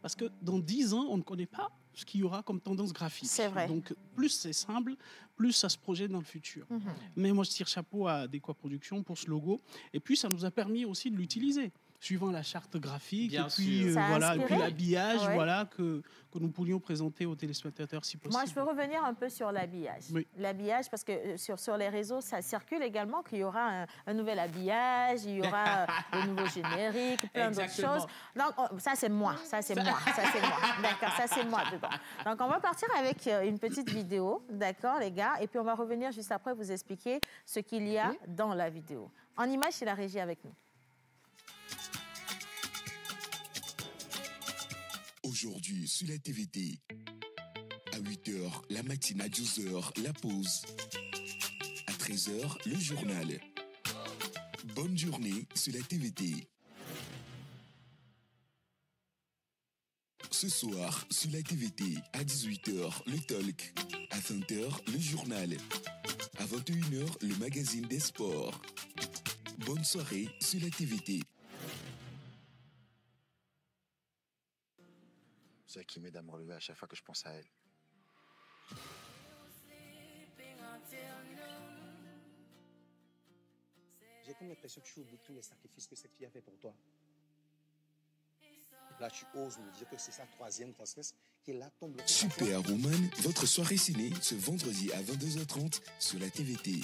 Parce que dans 10 ans, on ne connaît pas ce qu'il y aura comme tendance graphique. C'est vrai. Donc, plus c'est simple, plus ça se projette dans le futur. Mais moi, je tire chapeau à Adéquat Production pour ce logo. Et puis, ça nous a permis aussi de l'utiliser, suivant la charte graphique, et puis l'habillage que nous pourrions présenter aux téléspectateurs si possible. Moi, je veux revenir un peu sur l'habillage. L'habillage, parce que sur les réseaux, ça circule également qu'il y aura un nouvel habillage, il y aura le nouveau générique, plein d'autres choses. Donc, ça, c'est moi. D'accord, ça, c'est moi dedans. Donc, on va partir avec une petite vidéo, d'accord, les gars, et puis on va revenir juste après vous expliquer ce qu'il y a dans la vidéo. En image, c'est la régie avec nous. Aujourd'hui, sur la TVT, à 8h, la matinée, à 12h, la pause. À 13h, le journal. Bonne journée sur la TVT. Ce soir, sur la TVT, à 18h, le talk. À 20h, le journal. À 21h, le magazine des sports. Bonne soirée sur la TVT. C'est ça qui m'aide à me relever à chaque fois que je pense à elle. J'ai comme l'impression que tu oublies tous les sacrifices que cette fille a fait pour toi. Là, tu oses me dire que c'est sa 3e grossesse qui est là, tombe. Superwoman, votre soirée ciné, ce vendredi à 22h30 sur la TVT.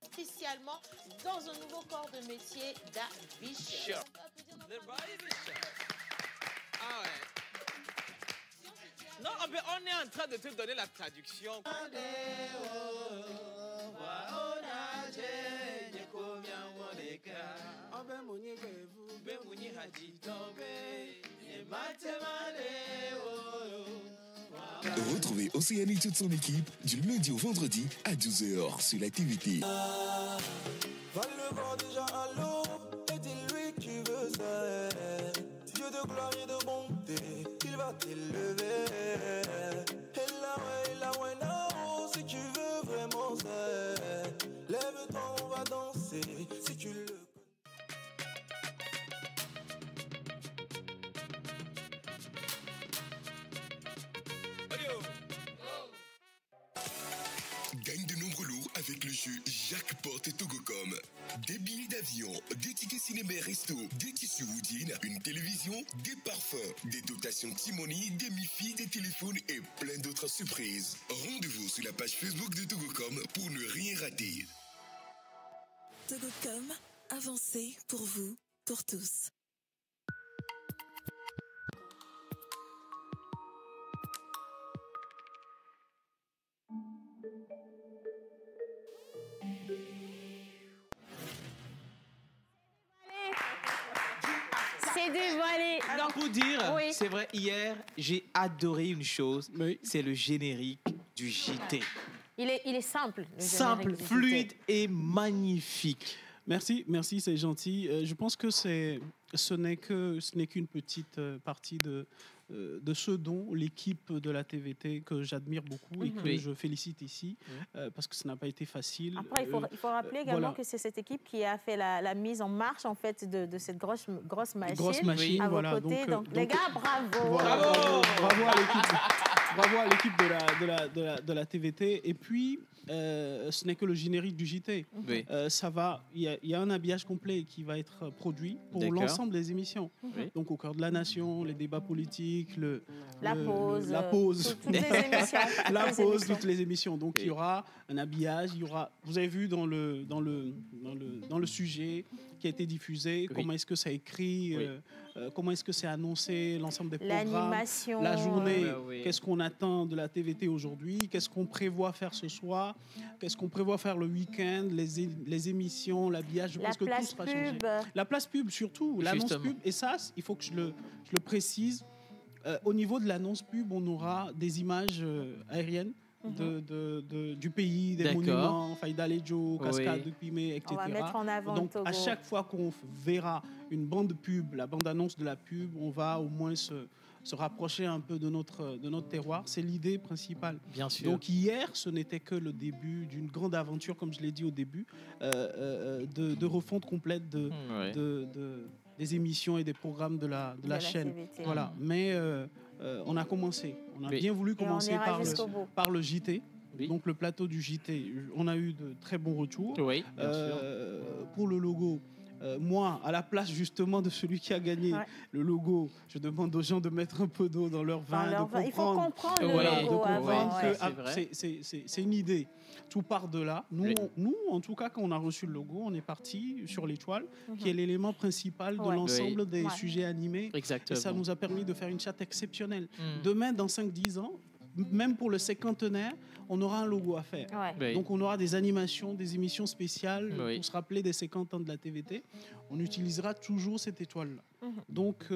Spécialement dans un nouveau corps de métier d'Abich. Ah ouais. Non, mais on est en train de te donner la traduction. Retrouvez Océanie et toute son équipe du lundi au vendredi à 12h sur la TVT. Va le voir déjà à l'eau et dis-lui que tu veux ça. Dieu de gloire et de bonté, il va t'élever. Et là, ouais, là-haut, si tu veux vraiment ça. Lève-toi, on va danser, si tu le... Gagne de nombreux lots avec le jeu Jackpot Togocom. Des billets d'avion, des tickets cinéma et resto, des tissus Woodin, une télévision, des parfums, des dotations Timoni, des Mi-Fi, des téléphones et plein d'autres surprises. Rendez-vous sur la page Facebook de Togocom pour ne rien rater. Togocom, avancer pour vous, pour tous. C'est dévoilé. Alors pour dire, c'est vrai, hier, j'ai adoré une chose, c'est le générique du JT. Il est simple. Simple, fluide et magnifique. Merci, c'est gentil. Je pense que ce n'est qu'une petite partie de ce dont l'équipe de la TVT, que j'admire beaucoup et que je félicite ici, parce que ça n'a pas été facile. Après, il faut rappeler également que c'est cette équipe qui a fait la mise en marche en fait, de cette grosse machine à vos côtés. Donc, les gars, bravo. Bravo à l'équipe. Bravo à l'équipe de la TVT. Et puis, ce n'est que le générique du JT. Il y a un habillage complet qui va être produit pour l'ensemble des émissions. Donc, au cœur de la nation, les débats politiques, la pause, toutes les émissions. Donc, il y aura un habillage, vous avez vu dans le sujet qui a été diffusé, comment est-ce que ça écrit, comment est-ce que c'est annoncé, l'ensemble des programmes, la journée, qu'est-ce qu'on attend de la TVT aujourd'hui, qu'est-ce qu'on prévoit faire ce soir, qu'est-ce qu'on prévoit faire le week-end, les émissions, l'habillage, je pense que tout sera changé. La place pub surtout, l'annonce pub, et ça, il faut que je le précise, au niveau de l'annonce pub, on aura des images aériennes du pays, des monuments, Faïda Lejo, Cascade de Pimé, etc. On va mettre en avant donc, Togo. à chaque fois qu'on verra une bande pub, la bande-annonce de la pub, on va au moins se rapprocher un peu de notre terroir. C'est l'idée principale. Bien sûr. Donc hier, ce n'était que le début d'une grande aventure, comme je l'ai dit au début, de refonte complète des émissions et des programmes de la chaîne. TVT. Voilà. Mais on a commencé. On a bien voulu commencer par le JT. Donc le plateau du JT, on a eu de très bons retours. Oui, bien sûr. Pour le logo, moi, à la place justement de celui qui a gagné le logo, je demande aux gens de mettre un peu d'eau dans leur vin, Il faut comprendre le logo c'est une idée. Tout part de là. Nous, en tout cas, quand on a reçu le logo, on est parti sur l'étoile, qui est l'élément principal de l'ensemble des sujets animés. Exactement. Et ça nous a permis de faire une chatte exceptionnelle. Demain, dans 5-10 ans, même pour le 50e, on aura un logo à faire. Donc on aura des animations, des émissions spéciales pour se rappeler des 50 ans de la TVT. On utilisera toujours cette étoile-là. Donc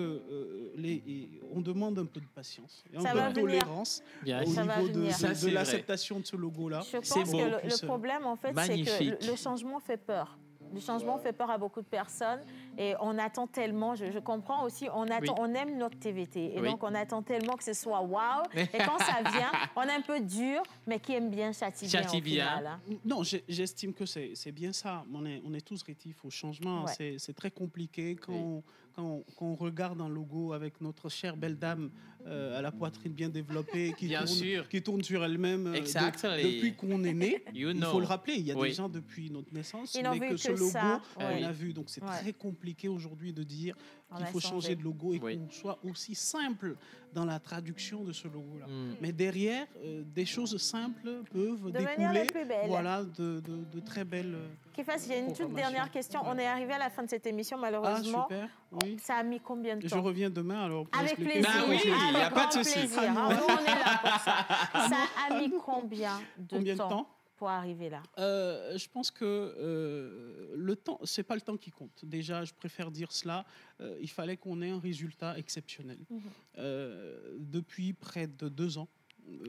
on demande un peu de patience et un peu de tolérance au niveau de l'acceptation de ce logo-là. Je pense que le problème, en fait, c'est que le changement fait peur. Le changement fait peur à beaucoup de personnes et on attend tellement, je comprends aussi, on aime notre TVT et donc on attend tellement que ce soit waouh et quand ça vient, on est un peu dur mais qui aime bien châtie bien. Final, hein. Non, j'estime que c'est bien ça. On est tous rétifs au changement. C'est très compliqué quand on regarde un logo avec notre chère belle dame à la poitrine bien développée qui tourne sur elle-même depuis qu'on est né. Il faut le rappeler, il y a des gens depuis notre naissance mais que ce logo, on a vu. Donc c'est très compliqué aujourd'hui de dire qu'il faut changer de logo et qu'on soit aussi simple dans la traduction de ce logo-là. Mais derrière, des choses simples peuvent découler de très belles... Kifas, j'ai une toute dernière question. On est arrivé à la fin de cette émission, malheureusement. Ah, super. Ça a mis combien de temps? Je reviens demain, alors. Avec plaisir. Il n'y a pas de souci. Nous, on est là pour ça. Ça a mis combien de temps pour arriver là? Je pense que le temps, c'est pas le temps qui compte. Déjà, je préfère dire cela. Il fallait qu'on ait un résultat exceptionnel. Depuis près de 2 ans,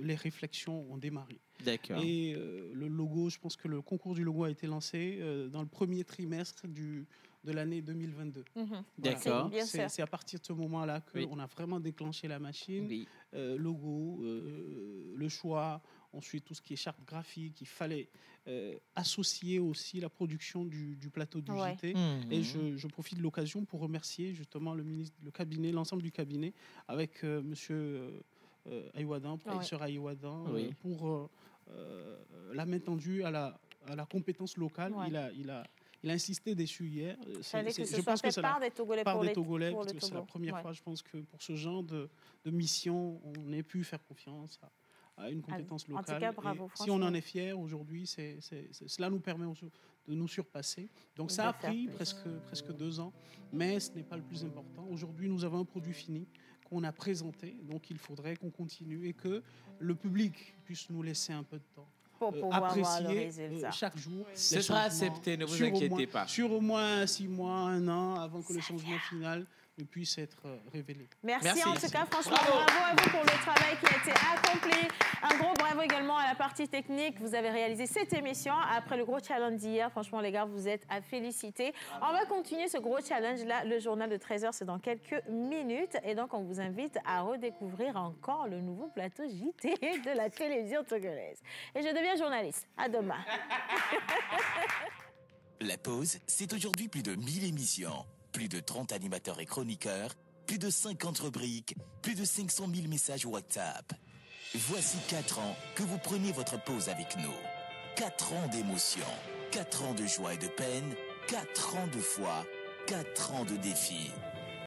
les réflexions ont démarré. D'accord. Et le logo, je pense que le concours du logo a été lancé dans le premier trimestre de l'année 2022. D'accord. C'est à partir de ce moment-là qu'on a vraiment déclenché la machine. Logo, le choix, ensuite tout ce qui est charte graphique. Il fallait associer aussi la production du plateau du JT. Et je profite de l'occasion pour remercier justement le ministre, le cabinet, l'ensemble du cabinet, avec monsieur Aïwadan, professeur Aïwadan, pour la main tendue à la compétence locale. Il a insisté dessus hier. Je pense que c'est par des Togolais c'est la première fois, je pense, que pour ce genre de mission, on ait pu faire confiance à une compétence locale. En tout cas, bravo, si on en est fiers aujourd'hui, cela nous permet nous surpasser. Donc ça a pris presque 2 ans, mais ce n'est pas le plus important. Aujourd'hui, nous avons un produit fini qu'on a présenté, donc il faudrait qu'on continue et que le public puisse nous laisser un peu de temps. Pour pouvoir apprécier chaque jour. Ce sera accepté, ne vous inquiétez pas. Sur au moins 6 mois, 1 an, avant que le changement final puisse être révélé. Merci en tout cas, franchement, bravo à vous pour le travail qui a été accompli. Un gros bravo également à la partie technique. Vous avez réalisé cette émission après le gros challenge d'hier. Franchement, les gars, vous êtes à féliciter. On va continuer ce gros challenge-là. Le journal de 13h, c'est dans quelques minutes. Et donc, on vous invite à redécouvrir encore le nouveau plateau JT de la télévision togolaise. Et je deviens journaliste. À demain. La pause, c'est aujourd'hui plus de 1000 émissions. Plus de 30 animateurs et chroniqueurs, plus de 50 rubriques, plus de 500 000 messages WhatsApp. Voici 4 ans que vous prenez votre pause avec nous. 4 ans d'émotion, 4 ans de joie et de peine, 4 ans de foi, 4 ans de défis.